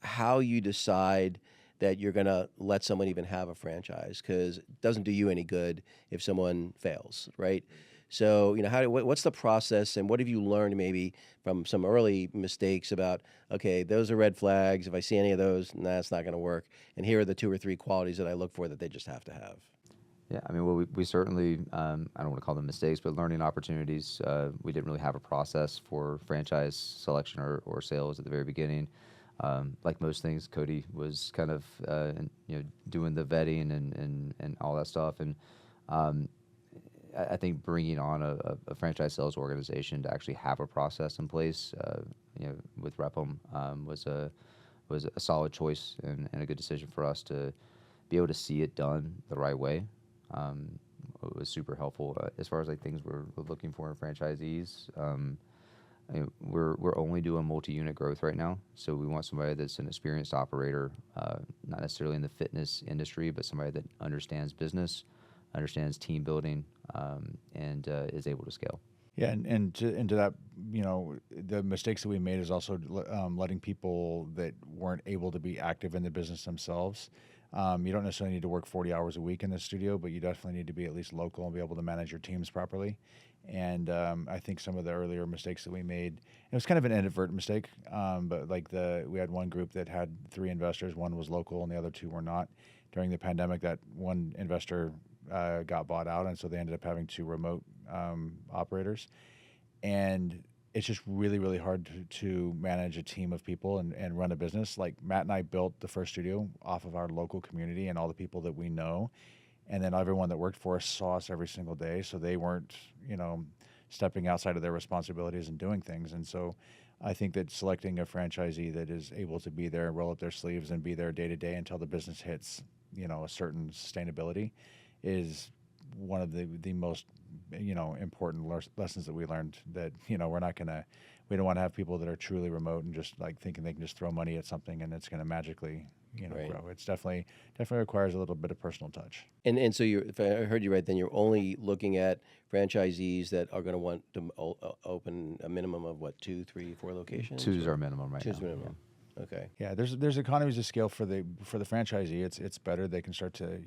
how you decide that you're going to let someone even have a franchise, because it doesn't do you any good if someone fails, right? So, what's the process, and what have you learned maybe from some early mistakes about, okay, those are red flags. If I see any of those, it's not going to work. And here are the 2 or 3 qualities that I look for that they just have to have. Yeah, I mean, well, we certainly, I don't want to call them mistakes, but learning opportunities. We didn't really have a process for franchise selection or sales at the very beginning. Like most things, Cody was kind of, doing the vetting and all that stuff. And I think bringing on a franchise sales organization to actually have a process in place, with Rep'em, was a solid choice and a good decision for us to be able to see it done the right way. It was super helpful as far as like things we're looking for in franchisees. We're only doing multi-unit growth right now, so we want somebody that's an experienced operator, not necessarily in the fitness industry, but somebody that understands business, understands team building, and is able to scale. Yeah, and to that, the mistakes that we made is also letting people that weren't able to be active in the business themselves. You don't necessarily need to work 40 hours a week in the studio, but you definitely need to be at least local and be able to manage your teams properly. And I think some of the earlier mistakes that we made, it was kind of an inadvertent mistake, but like we had one group that had 3 investors. One was local and the other 2 were not. During the pandemic, that one investor got bought out, and so they ended up having 2 remote operators. And it's just really, really hard to manage a team of people and run a business. Like Matt and I built the first studio off of our local community and all the people that we know. And then everyone that worked for us saw us every single day. So they weren't, stepping outside of their responsibilities and doing things. And so I think that selecting a franchisee that is able to be there, roll up their sleeves and be there day to day until the business hits, a certain sustainability is one of the most, important lessons that we learned, that, we don't want to have people that are truly remote and just like thinking they can just throw money at something and it's going to magically, Right. grow. It's definitely requires a little bit of personal touch. And so if I heard you right, then you're only looking at franchisees that are going to want to open a minimum of what, 2, 3, 4 locations? 2 is our minimum right now. 2's minimum. Okay. Yeah, there's economies of scale for the franchisee. It's better. They can start to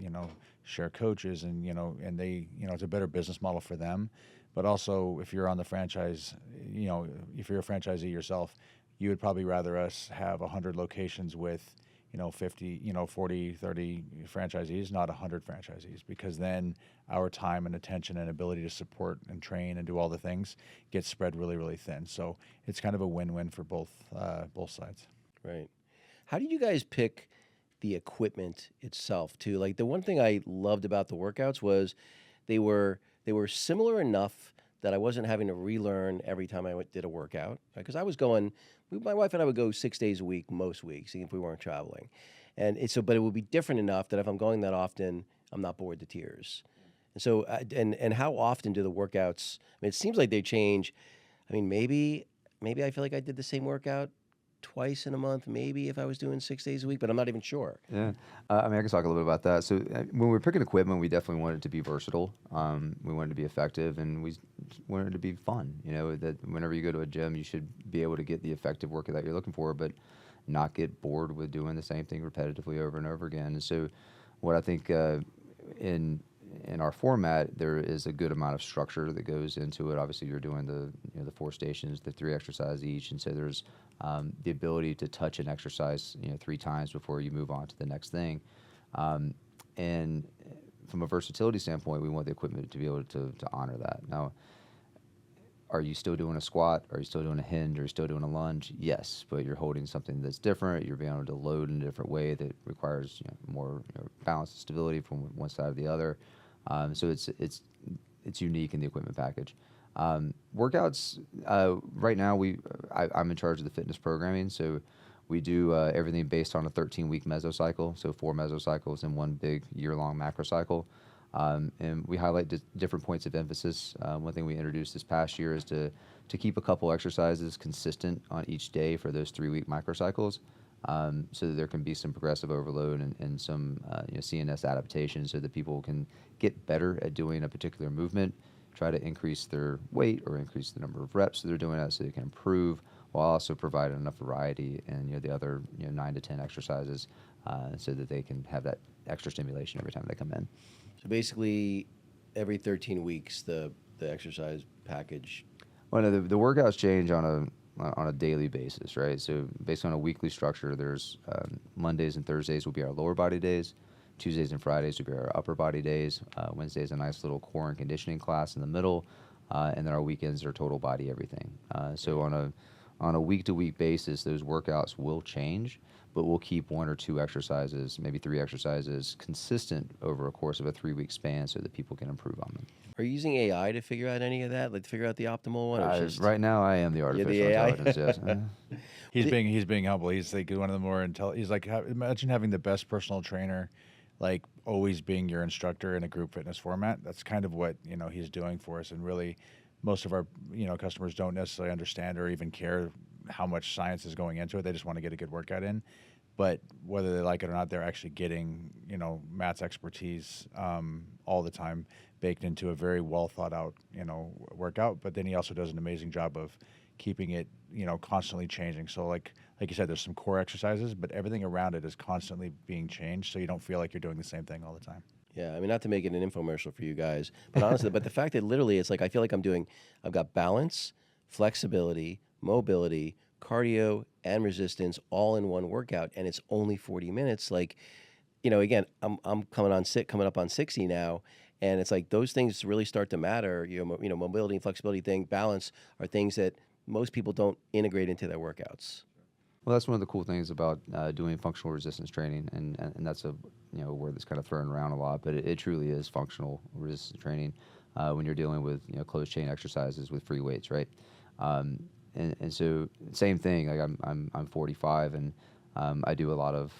share coaches and and they it's a better business model for them. But also, if you're on the franchise, if you're a franchisee yourself, you would probably rather us have 100 locations with 50, 40, 30 franchisees, not 100 franchisees, because then our time and attention and ability to support and train and do all the things gets spread really, really thin. So it's kind of a win-win for both sides. Right. How did you guys pick the equipment itself too? Like the one thing I loved about the workouts was they were similar enough that I wasn't having to relearn every time I did a workout. Because I was going, my wife and I would go 6 days a week most weeks, even if we weren't traveling. But it would be different enough that if I'm going that often, I'm not bored to tears. And so, and how often do the workouts? I mean, it seems like they change. I mean, maybe I feel like I did the same workout twice in a month, maybe if I was doing 6 days a week, but I'm not even sure. Yeah, I mean, I can talk a little bit about that. So when we were picking equipment, we definitely wanted it to be versatile. We wanted it to be effective, and we wanted it to be fun. That whenever you go to a gym, you should be able to get the effective workout that you're looking for, but not get bored with doing the same thing repetitively over and over again. And so what I think in our format, there is a good amount of structure that goes into it. Obviously, you're doing the 4 stations, the 3 exercises each, and so there's the ability to touch an exercise 3 times before you move on to the next thing. And from a versatility standpoint, we want the equipment to be able to honor that. Now, are you still doing a squat? Are you still doing a hinge? Are you still doing a lunge? Yes, but you're holding something that's different. You're being able to load in a different way that requires more balance and stability from one side or the other. So it's unique in the equipment package. Workouts, right now I'm in charge of the fitness programming, so we do everything based on a 13-week mesocycle, so 4 mesocycles in one big year-long macro cycle. And we highlight different points of emphasis. One thing we introduced this past year is to keep a couple exercises consistent on each day for those 3-week microcycles, so that there can be some progressive overload and some CNS adaptation, so that people can get better at doing a particular movement, try to increase their weight or increase the number of reps that they're doing that, so they can improve, while also providing enough variety and the other 9 to 10 exercises, so that they can have that extra stimulation every time they come in. So basically, every 13 weeks, the exercise package. Well, no, the workouts change on a daily basis, right? So based on a weekly structure, there's Mondays and Thursdays will be our lower body days. Tuesdays and Fridays will be our upper body days. Wednesday's a nice little core and conditioning class in the middle, and then our weekends are total body everything. So on a week-to-week basis, those workouts will change, but we'll keep 1 or 2 exercises, maybe 3 exercises, consistent over a course of a 3-week span, so that people can improve on them. Are you using AI to figure out any of that? Like to figure out the optimal one? Or just... Right now, I am the artificial AI? intelligence. Yes. He's being humble. He's like one of the more He's like, imagine having the best personal trainer, like always being your instructor in a group fitness format. That's kind of what he's doing for us, and really, most of our customers don't necessarily understand or even care how much science is going into it. They just want to get a good workout in. But whether they like it or not, they're actually getting Matt's expertise all the time baked into a very well thought out workout. But then he also does an amazing job of keeping it constantly changing. So like you said, there's some core exercises, but everything around it is constantly being changed, so you don't feel like you're doing the same thing all the time. Yeah, I mean, not to make it an infomercial for you guys, but honestly, but the fact that literally it's like I feel like I've got balance, flexibility, mobility, cardio, and resistance all in one workout, and it's only 40 minutes. Like, again, I'm coming up on 60 now, and it's like those things really start to matter. Mobility and flexibility balance are things that most people don't integrate into their workouts. Well, that's one of the cool things about doing functional resistance training, and that's a word that's kind of thrown around a lot, but it truly is functional resistance training when you're dealing with closed chain exercises with free weights, right? And so same thing. Like I'm 45, and I do a lot of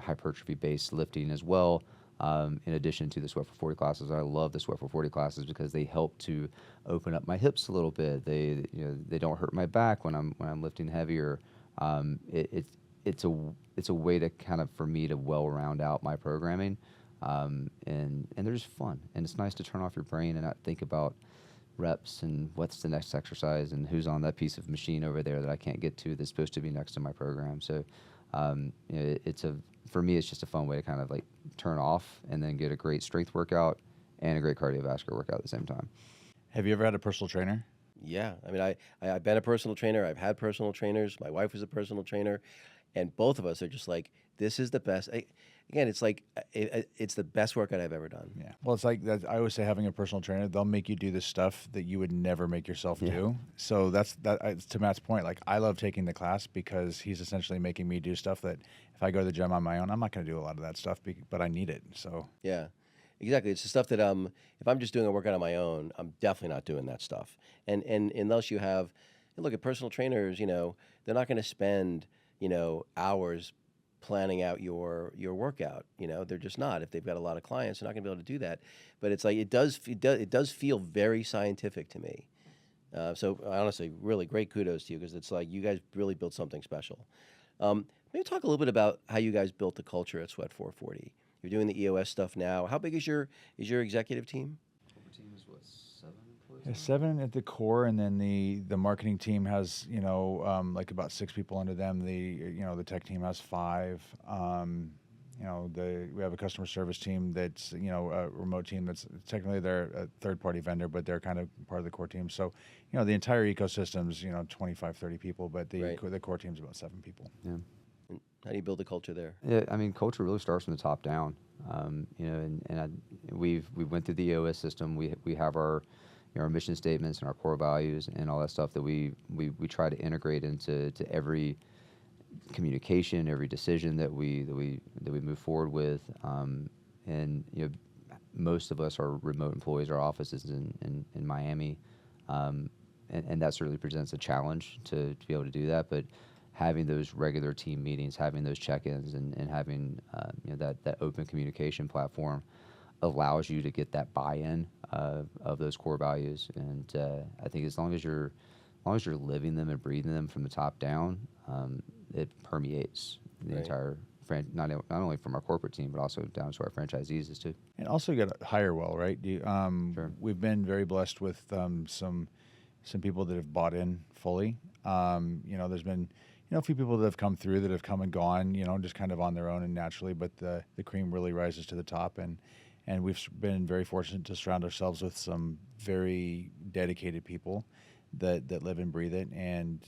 hypertrophy based lifting as well. In addition to the SWEAT440 classes, I love the SWEAT440 classes because they help to open up my hips a little bit. They don't hurt my back when I'm lifting heavier. It's a way to kind of, for me, to well round out my programming, and they're just fun, and it's nice to turn off your brain and not think about reps and what's the next exercise and who's on that piece of machine over there that I can't get to that's supposed to be next to my program. So for me, it's just a fun way to kind of like turn off and then get a great strength workout and a great cardiovascular workout at the same time. Have you ever had a personal trainer? Yeah, I mean, I've been a personal trainer. I've had personal trainers. My wife was a personal trainer, and both of us are just like, this is the best. Again, it's like it's the best workout I've ever done. Yeah. Well, it's like that. I always say, having a personal trainer, they'll make you do the stuff that you would never make yourself do. So that's to Matt's point. Like, I love taking the class because he's essentially making me do stuff that if I go to the gym on my own, I'm not going to do a lot of that stuff, but I need it. So yeah. Exactly. It's the stuff that if I'm just doing a workout on my own, I'm definitely not doing that stuff. And unless you have, look at personal trainers, they're not going to spend, hours planning out your workout. They're just not. If they've got a lot of clients, they're not going to be able to do that. But it's like it does feel very scientific to me. So honestly, really great kudos to you, because it's like you guys really built something special. Maybe talk a little bit about how you guys built the culture at SWEAT440. You're doing the EOS stuff now. How big is your executive team? Our team is what, 7 employees? Yeah, 7 at the core, and then the marketing team has like about 6 people under them. The tech team has 5. We have a customer service team that's a remote team that's technically they're a third-party vendor, but they're kind of part of the core team. So the entire ecosystem's 25, 30 people, but the core team's about 7 people. Yeah. How do you build a culture there? Yeah, I mean, culture really starts from the top down. We went through the EOS system. We have our mission statements and our core values and all that stuff that we try to integrate into every communication, every decision that we move forward with. Most of us are remote employees. Our office is in Miami, and that certainly presents a challenge to be able to do that. But having those regular team meetings, having those check-ins, and having that open communication platform allows you to get that buy-in of those core values. And I think as long as you're living them and breathing them from the top down, it permeates the entire not only from our corporate team, but also down to our franchisees too. And also you got to hire well, right? Sure. We've been very blessed with some people that have bought in fully. There's been a few people that have come through that have come and gone, just kind of on their own and naturally, but the cream really rises to the top. And we've been very fortunate to surround ourselves with some very dedicated people that live and breathe it. And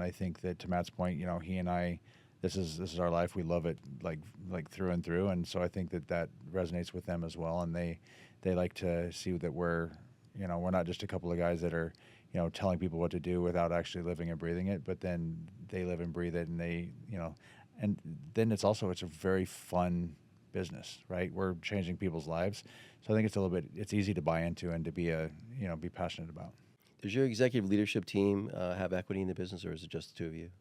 I think that to Matt's point, he and I, this is our life. We love it like through and through. And so I think that resonates with them as well. And they like to see that we're not just a couple of guys that are, telling people what to do without actually living and breathing it, but then they live and breathe it, and and then it's a very fun business, right? We're changing people's lives. So I think it's easy to buy into and to be be passionate about. Does your executive leadership team have equity in the business, or is it just the two of you?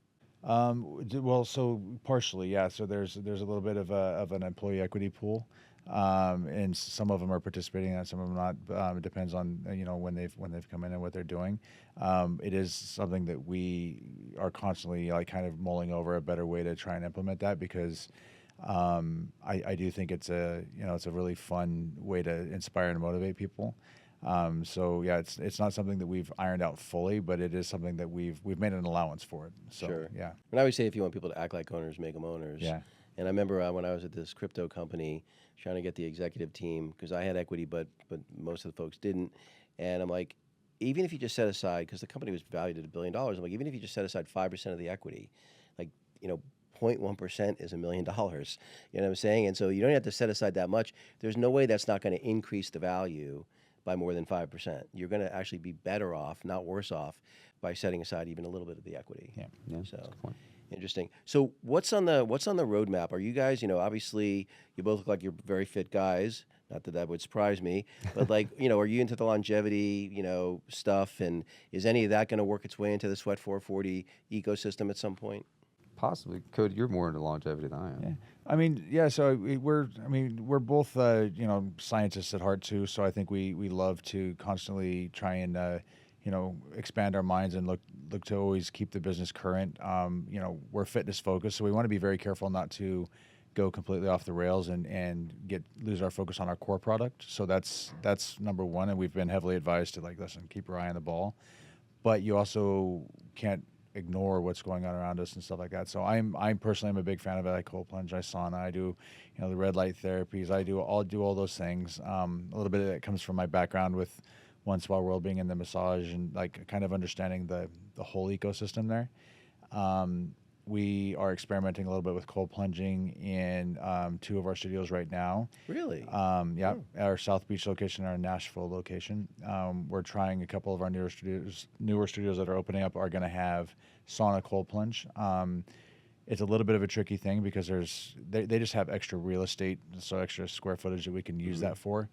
Well, so partially, yeah. So there's a little bit of an employee equity pool. And some of them are participating in that, some of them not. It depends on when they've come in and what they're doing. It is something that we are constantly kind of mulling over a better way to try and implement that, because I do think it's a really fun way to inspire and motivate people. So yeah, it's not something that we've ironed out fully, but it is something that we've made an allowance for it. So Sure. Yeah. And I always say, if you want people to act like owners, make them owners. Yeah. And I remember when I was at this crypto company trying to get the executive team, because I had equity, but most of the folks didn't. And I'm like, even if you just set aside, because the company was valued at $1 billion, I'm like, even if you just set aside 5% of the equity, 0.1% is $1 million. You know what I'm saying? And so you don't have to set aside that much. There's no way that's not going to increase the value by more than 5%. You're going to actually be better off, not worse off, by setting aside even a little bit of the equity. Yeah, So that's a good point. interesting. So what's on the roadmap? Are you guys, obviously you both look like you're very fit guys. Not that would surprise me, but are you into the longevity, stuff? And is any of that going to work its way into the SWEAT440 ecosystem at some point? Possibly. Cody, you're more into longevity than I am. Yeah. I mean, yeah. So we're both scientists at heart too. So I think we love to constantly try and expand our minds and look to always keep the business current. We're fitness focused, so we want to be very careful not to go completely off the rails and lose our focus on our core product. So that's number one, and we've been heavily advised to listen, keep your eye on the ball, but you also can't ignore what's going on around us and stuff like that. So I'm personally a big fan of it. I cold plunge, I sauna, I do the red light therapies, I'll do all those things. A little bit of that comes from my background with One Spa World, being in the massage and kind of understanding the whole ecosystem there. We are experimenting a little bit with cold plunging in 2 of our studios right now. Really? Yeah, our South Beach location and our Nashville location. We're trying a couple of our newer studios that are opening up are going to have sauna cold plunge. It's a little bit of a tricky thing because they just have extra real estate, so extra square footage that we can use that for.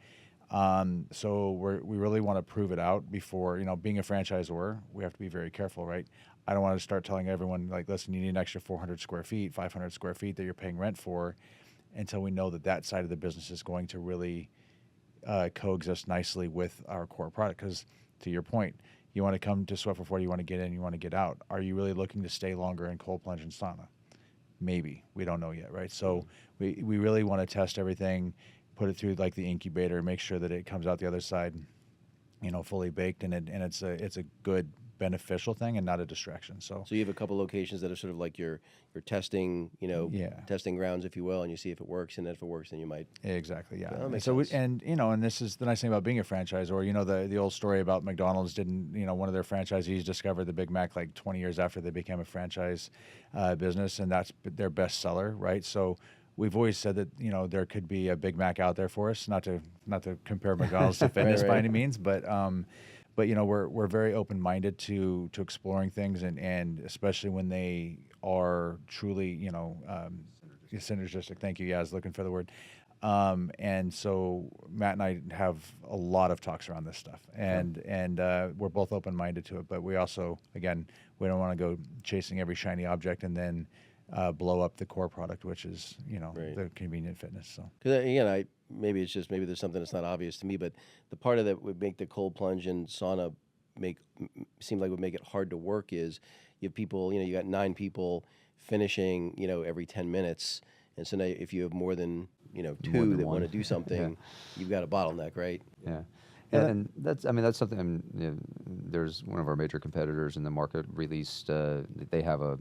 So we really want to prove it out before, being a franchisor, we have to be very careful, right? I don't want to start telling everyone listen, you need an extra 400 square feet, 500 square feet that you're paying rent for, until we know that side of the business is going to really coexist nicely with our core product. Because to your point, you want to come to SWEAT440, you want to get in, you want to get out. Are you really looking to stay longer in cold plunge and sauna? Maybe. We don't know yet, right? So we really want to test everything, put it through the incubator, make sure that it comes out the other side, fully baked, and it's a good beneficial thing and not a distraction. So you have a couple locations that are sort of like your testing, testing grounds, if you will, and you see if it works, and then if it works, then you might. Exactly, yeah. That makes sense. sense. And this is the nice thing about being a franchisor. The old story about McDonald's didn't, one of their franchisees discovered the Big Mac 20 years after they became a franchise business, and that's their best seller, right? So we've always said that there could be a Big Mac out there for us. Not to compare McDonald's to fitness by any means, but we're very open-minded to exploring things, and especially when they are truly synergistic. Thank you. Yeah, I was looking for the word. And so Matt and I have a lot of talks around this stuff, and we're both open-minded to it. But we also, again, we don't want to go chasing every shiny object and then blow up the core product, which is Right. the convenient fitness. So Because again, maybe it's just maybe there's something that's not obvious to me, but the part of that would make the cold plunge and sauna seem like would make it hard to work is you have people, you got 9 people finishing, every 10 minutes, and so now if you have more than two than that want to one. do something, you've got a bottleneck, right? Yeah. Yeah. And that's something. There's one of our major competitors in the market released. They have a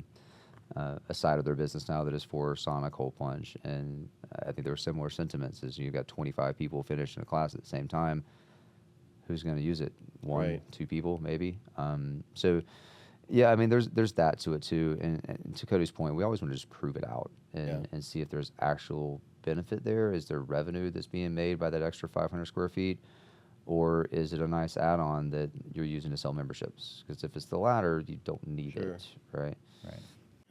side of their business now that is for sauna cold plunge, and I think there were similar sentiments. As you got 25 people finishing a class at the same time, who's going to use it? One, Right. 2 people, maybe. So, yeah, I mean, there's that to it too. And to Cody's point, we always want to just prove it out and see if there's actual benefit there. Is there revenue that's being made by that extra 500 square feet? Or is it a nice add-on that you're using to sell memberships? Because if it's the latter, you don't need Sure. it, right? right.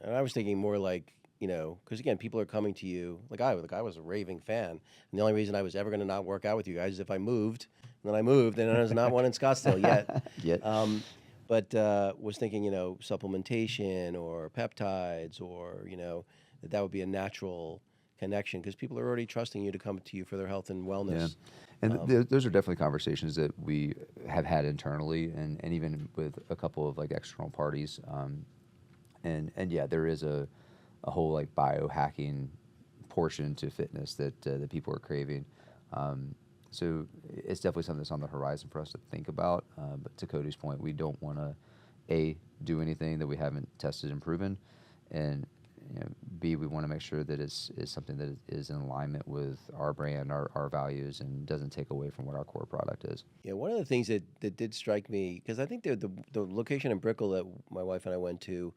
And I was thinking more like, because again, people are coming to you. Like I was a raving fan, and the only reason I was ever going to not work out with you guys is if I moved. And then I moved, and there's not one in Scottsdale yet. Yet. But was thinking, supplementation or peptides, or that would be a natural connection because people are already trusting you to come to you for their health and Yeah. wellness. And those are definitely conversations that we have had internally and even with a couple of like external parties. And yeah, there is a whole like biohacking portion to fitness that people are craving. So it's definitely something that's on the horizon for us to think about. But to Cody's point, we don't want to do anything that we haven't tested and proven, and B, we want to make sure that it's something that is in alignment with our brand, our values, and doesn't take away from what our core product is. Yeah, one of the things that did strike me, because I think the location in Brickell that my wife and I went to,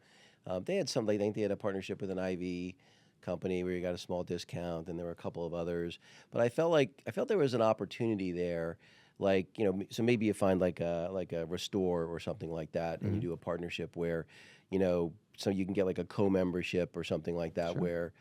they had something. I think they had a partnership with an IV company where you got a small discount, and there were a couple of others. But I felt there was an opportunity there, like so maybe you find like a Restore or something like that, and you do a partnership where, so you can get like a co-membership or something like that, Sure. where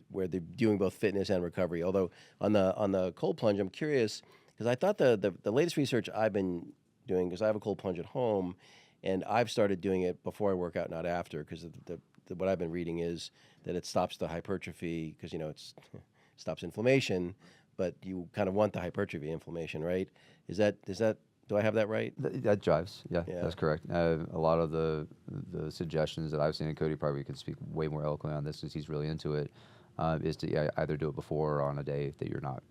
where they're doing both fitness and recovery. Although on the cold plunge, I'm curious because I thought the latest research I've been doing, because I have a cold plunge at home, and I've started doing it before I work out, not after, because what I've been reading is that it stops the hypertrophy because it's stops inflammation, but you kind of want the hypertrophy inflammation, right? Is that do I have that right? That jives. Yeah, Yeah. that's correct. A lot of the suggestions that I've seen, and Cody probably could speak way more eloquently on this because he's really into it, is to either do it before or on a day that you're not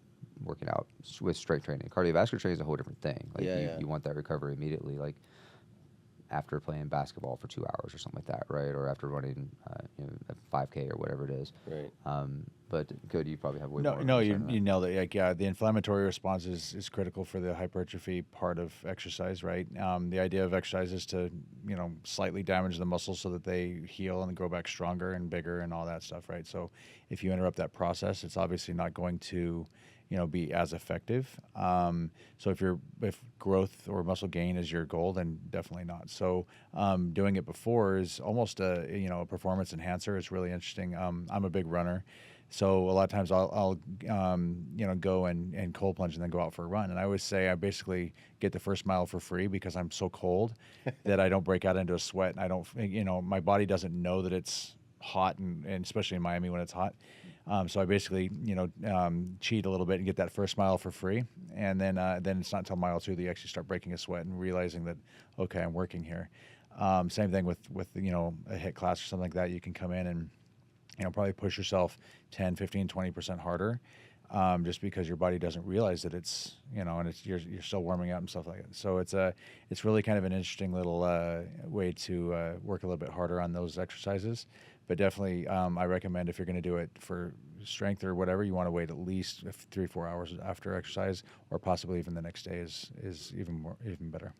working out with strength training. Cardiovascular training is a whole different thing. Like you want that recovery immediately, like after playing basketball for 2 hours or something like that, right? Or after running a 5K or whatever it is. Right. But Cody, you probably have way No, more. no, concern on you that. nailed it. Like, yeah, the inflammatory response is critical for the hypertrophy part of exercise, right? The idea of exercise is to, slightly damage the muscles so that they heal and grow back stronger and bigger and all that stuff, right? So if you interrupt that process, it's obviously not going to, be as effective. So if growth or muscle gain is your goal, then definitely not. So doing it before is almost a performance enhancer. It's really interesting. I'm a big runner. So a lot of times I'll go and cold plunge and then go out for a run. And I always say I basically get the first mile for free because I'm so cold that I don't break out into a sweat. And I don't, my body doesn't know that it's hot, and especially in Miami when it's hot. So I basically, cheat a little bit and get that first mile for free. And then it's not until mile 2 that you actually start breaking a sweat and realizing that, okay, I'm working here. Same thing with a HIIT class or something like that. You can come in and, probably push yourself 10, 15, 20% harder, just because your body doesn't realize that it's, and you're still warming up and stuff like that. So it's really kind of an interesting little way to work a little bit harder on those exercises. But definitely, I recommend if you're going to do it for strength or whatever, you want to wait at least 3-4 hours after exercise, or possibly even the next day is even better.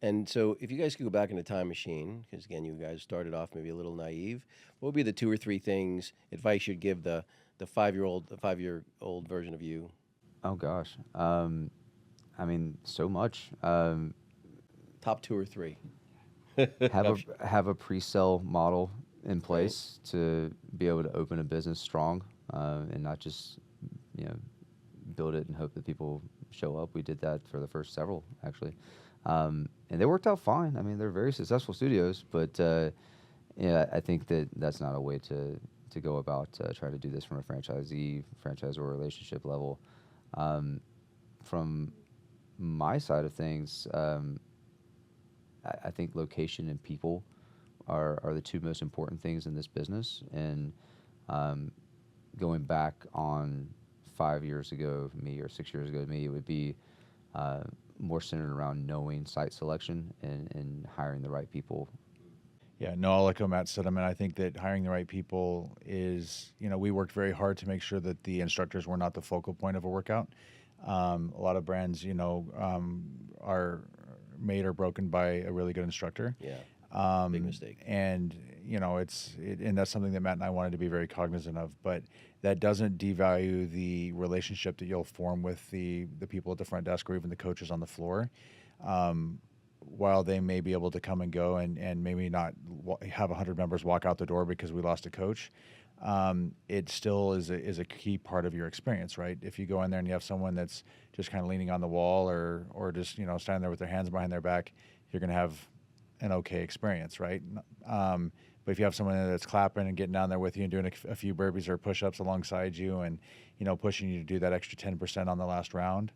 And so if you guys could go back in a time machine, because again, you guys started off maybe a little naive, what would be the 2 or 3 things, advice you'd give the 5-year-old version of you? Oh gosh, I mean, so much. Top 2 or 3. Have a pre-sale model in place to be able to open a business strong, and not just build it and hope that people show up. We did that for the first several actually, and they worked out fine. I mean, they're very successful studios, but Yeah, I think that that's not a way to go about trying to do this from a franchisor relationship level. From my side of things, I think location and people are the two most important things in this business. And um, going back on 5 years ago for me or 6 years ago to me, it would be uh, more centered around knowing site selection and hiring the right people. Yeah, no, I'll echo Matt's sentiment. I think that hiring the right people is, we worked very hard to make sure that the instructors were not the focal point of a workout. A lot of brands, are made or broken by a really good instructor. Yeah, big mistake. And and that's something that Matt and I wanted to be very cognizant of. But that doesn't devalue the relationship that you'll form with the people at the front desk or even the coaches on the floor. While they may be able to come and go and maybe not have 100 members walk out the door because we lost a coach, it still is a key part of your experience, right? If you go in there and you have someone that's just kind of leaning on the wall or just standing there with their hands behind their back, you're going to have an okay experience, right? But if you have someone that's clapping and getting down there with you and doing a few burpees or push-ups alongside you and pushing you to do that extra 10% on the last round,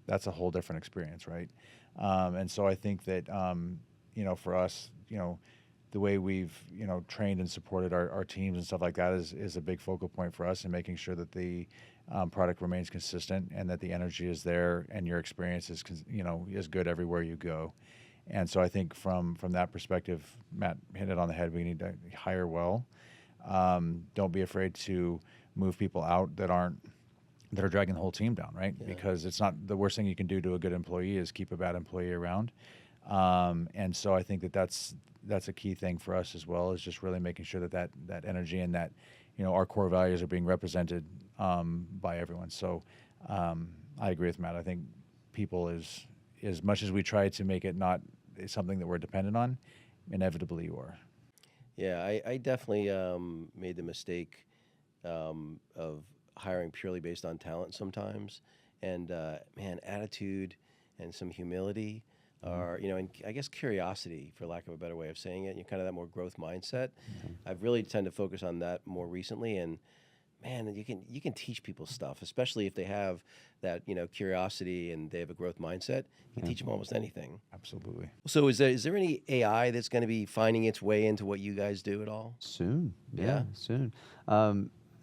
that's a whole different experience, right? And so I think that for us, the way we've trained and supported our teams and stuff like that is a big focal point for us, and making sure that the product remains consistent and that the energy is there and your experience is good everywhere you go. And so I think from that perspective, Matt hit it on the head. We need to hire well. Don't be afraid to move people out that are dragging the whole team down, right? Yeah. Because it's not the worst thing you can do to a good employee is keep a bad employee around. And so I think that's a key thing for us as well, is just really making sure that energy and that our core values are being represented by everyone. So I agree with Matt. I think people is, as much as we try to make it not something that we're dependent on, inevitably you are. Yeah, I definitely made the mistake of hiring purely based on talent sometimes, and man, attitude and some humility are, and I guess curiosity, for lack of a better way of saying it, kind of that more growth mindset. I've really tend to focus on that more recently, and man, you can teach people stuff, especially if they have that curiosity and they have a growth mindset. You can teach them almost anything. Absolutely. So is there any AI that's going to be finding its way into what you guys do at all? Soon, Yeah. soon.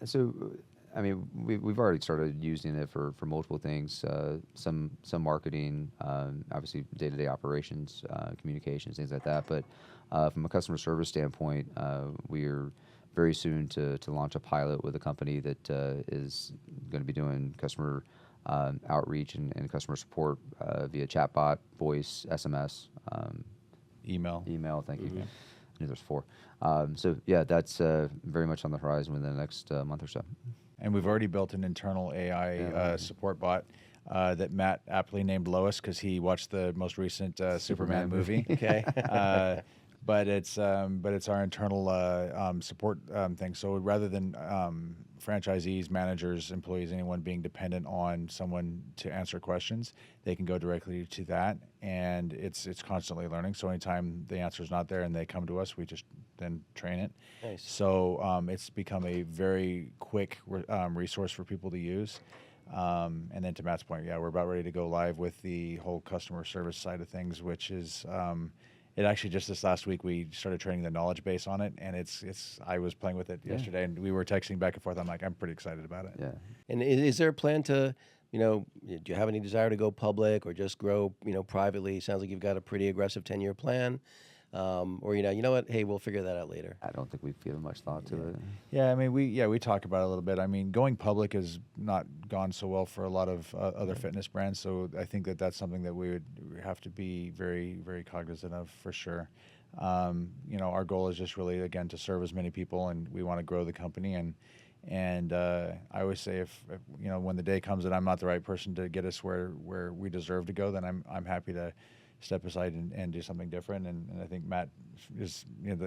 So, I mean, we've already started using it for multiple things. Some marketing, obviously day-to-day operations, communications, things like that. But from a customer service standpoint, we're very soon to launch a pilot with a company that is going to be doing customer outreach and customer support via chatbot, voice, SMS, Email. Thank you. I knew there's 4. So yeah, that's very much on the horizon within the next month or so. And we've already built an internal AI support bot that Matt aptly named Lois because he watched the most recent Superman movie. Okay. But it's our internal support thing. So rather than franchisees, managers, employees, anyone being dependent on someone to answer questions, they can go directly to that, and it's constantly learning. So anytime the answer is not there and they come to us, we just then train it. Nice. So it's become a very quick resource for people to use. And then to Matt's point, yeah, we're about ready to go live with the whole customer service side of things, which is it actually just this last week we started training the knowledge base on it, and it's I was playing with it yesterday, and we were texting back and forth. I'm like, I'm pretty excited about it. Yeah. And is there a plan to, do you have any desire to go public or just grow, privately? Sounds like you've got a pretty aggressive 10-year plan. Or, you know what? Hey, we'll figure that out later. I don't think we've given much thought to it. Yeah, I mean, we talk about it a little bit. I mean, going public has not gone so well for a lot of other fitness brands, so I think that's something that we would have to be very, very cognizant of for sure. Our goal is just really, again, to serve as many people, and we want to grow the company. And I always say, if when the day comes that I'm not the right person to get us where we deserve to go, then I'm happy to step aside and do something different. And I think Matt is,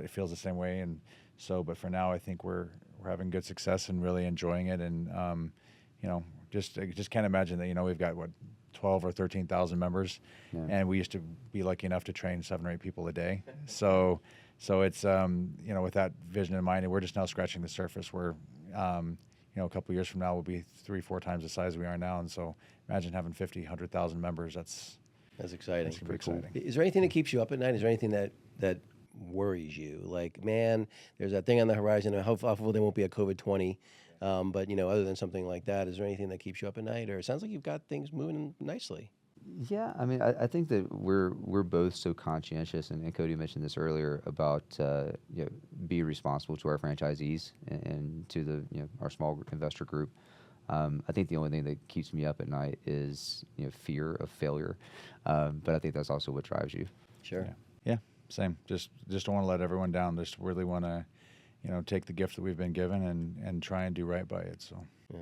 feels the same way. And so, but for now, I think we're having good success and really enjoying it. And, just can't imagine that, we've got 12 or 13,000 members, and we used to be lucky enough to train 7 or 8 people a day. So So it's with that vision in mind, and we're just now scratching the surface. We're a couple years from now, we'll be 3-4 times the size we are now, and so imagine having 50, 100,000 members. That's exciting. That's pretty exciting. Is there anything that keeps you up at night? Is there anything that worries you? Like, man, there's that thing on the horizon. Hopefully there won't be a COVID-20. But other than something like that, is there anything that keeps you up at night? Or it sounds like you've got things moving nicely. Yeah, I mean, I think that we're both so conscientious, and Cody mentioned this earlier about be responsible to our franchisees and to the our small investor group. I think the only thing that keeps me up at night is fear of failure, but I think that's also what drives you. Sure. Yeah, same. Just don't want to let everyone down. Just really want to take the gift that we've been given and try and do right by it. So. Yeah.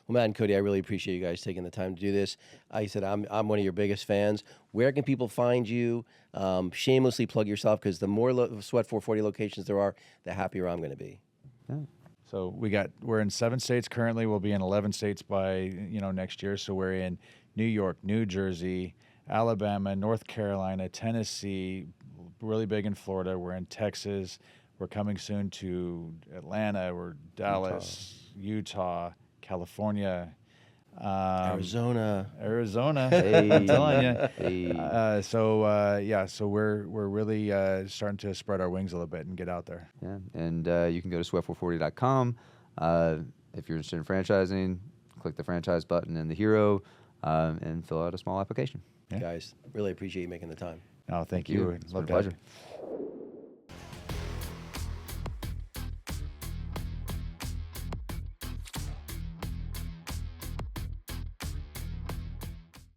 Well, Matt and Cody, I really appreciate you guys taking the time to do this. I said I'm one of your biggest fans. Where can people find you? Shamelessly plug yourself, because the more SWEAT440 locations there are, the happier I'm going to be. Yeah. So we're in 7 states currently. We'll be in 11 states by next year. So we're in New York, New Jersey, Alabama, North Carolina, Tennessee. Really big in Florida. We're in Texas. We're coming soon to Atlanta. We're Dallas, Utah, California, Arizona. Hey. I'm telling you. Hey. So we're really starting to spread our wings a little bit and get out there. Yeah, and you can go to sweat440.com. If you're interested in franchising, click the franchise button in the hero and fill out a small application. Yeah. Guys, really appreciate you making the time. No, thank you. It's been Love a to have pleasure. you.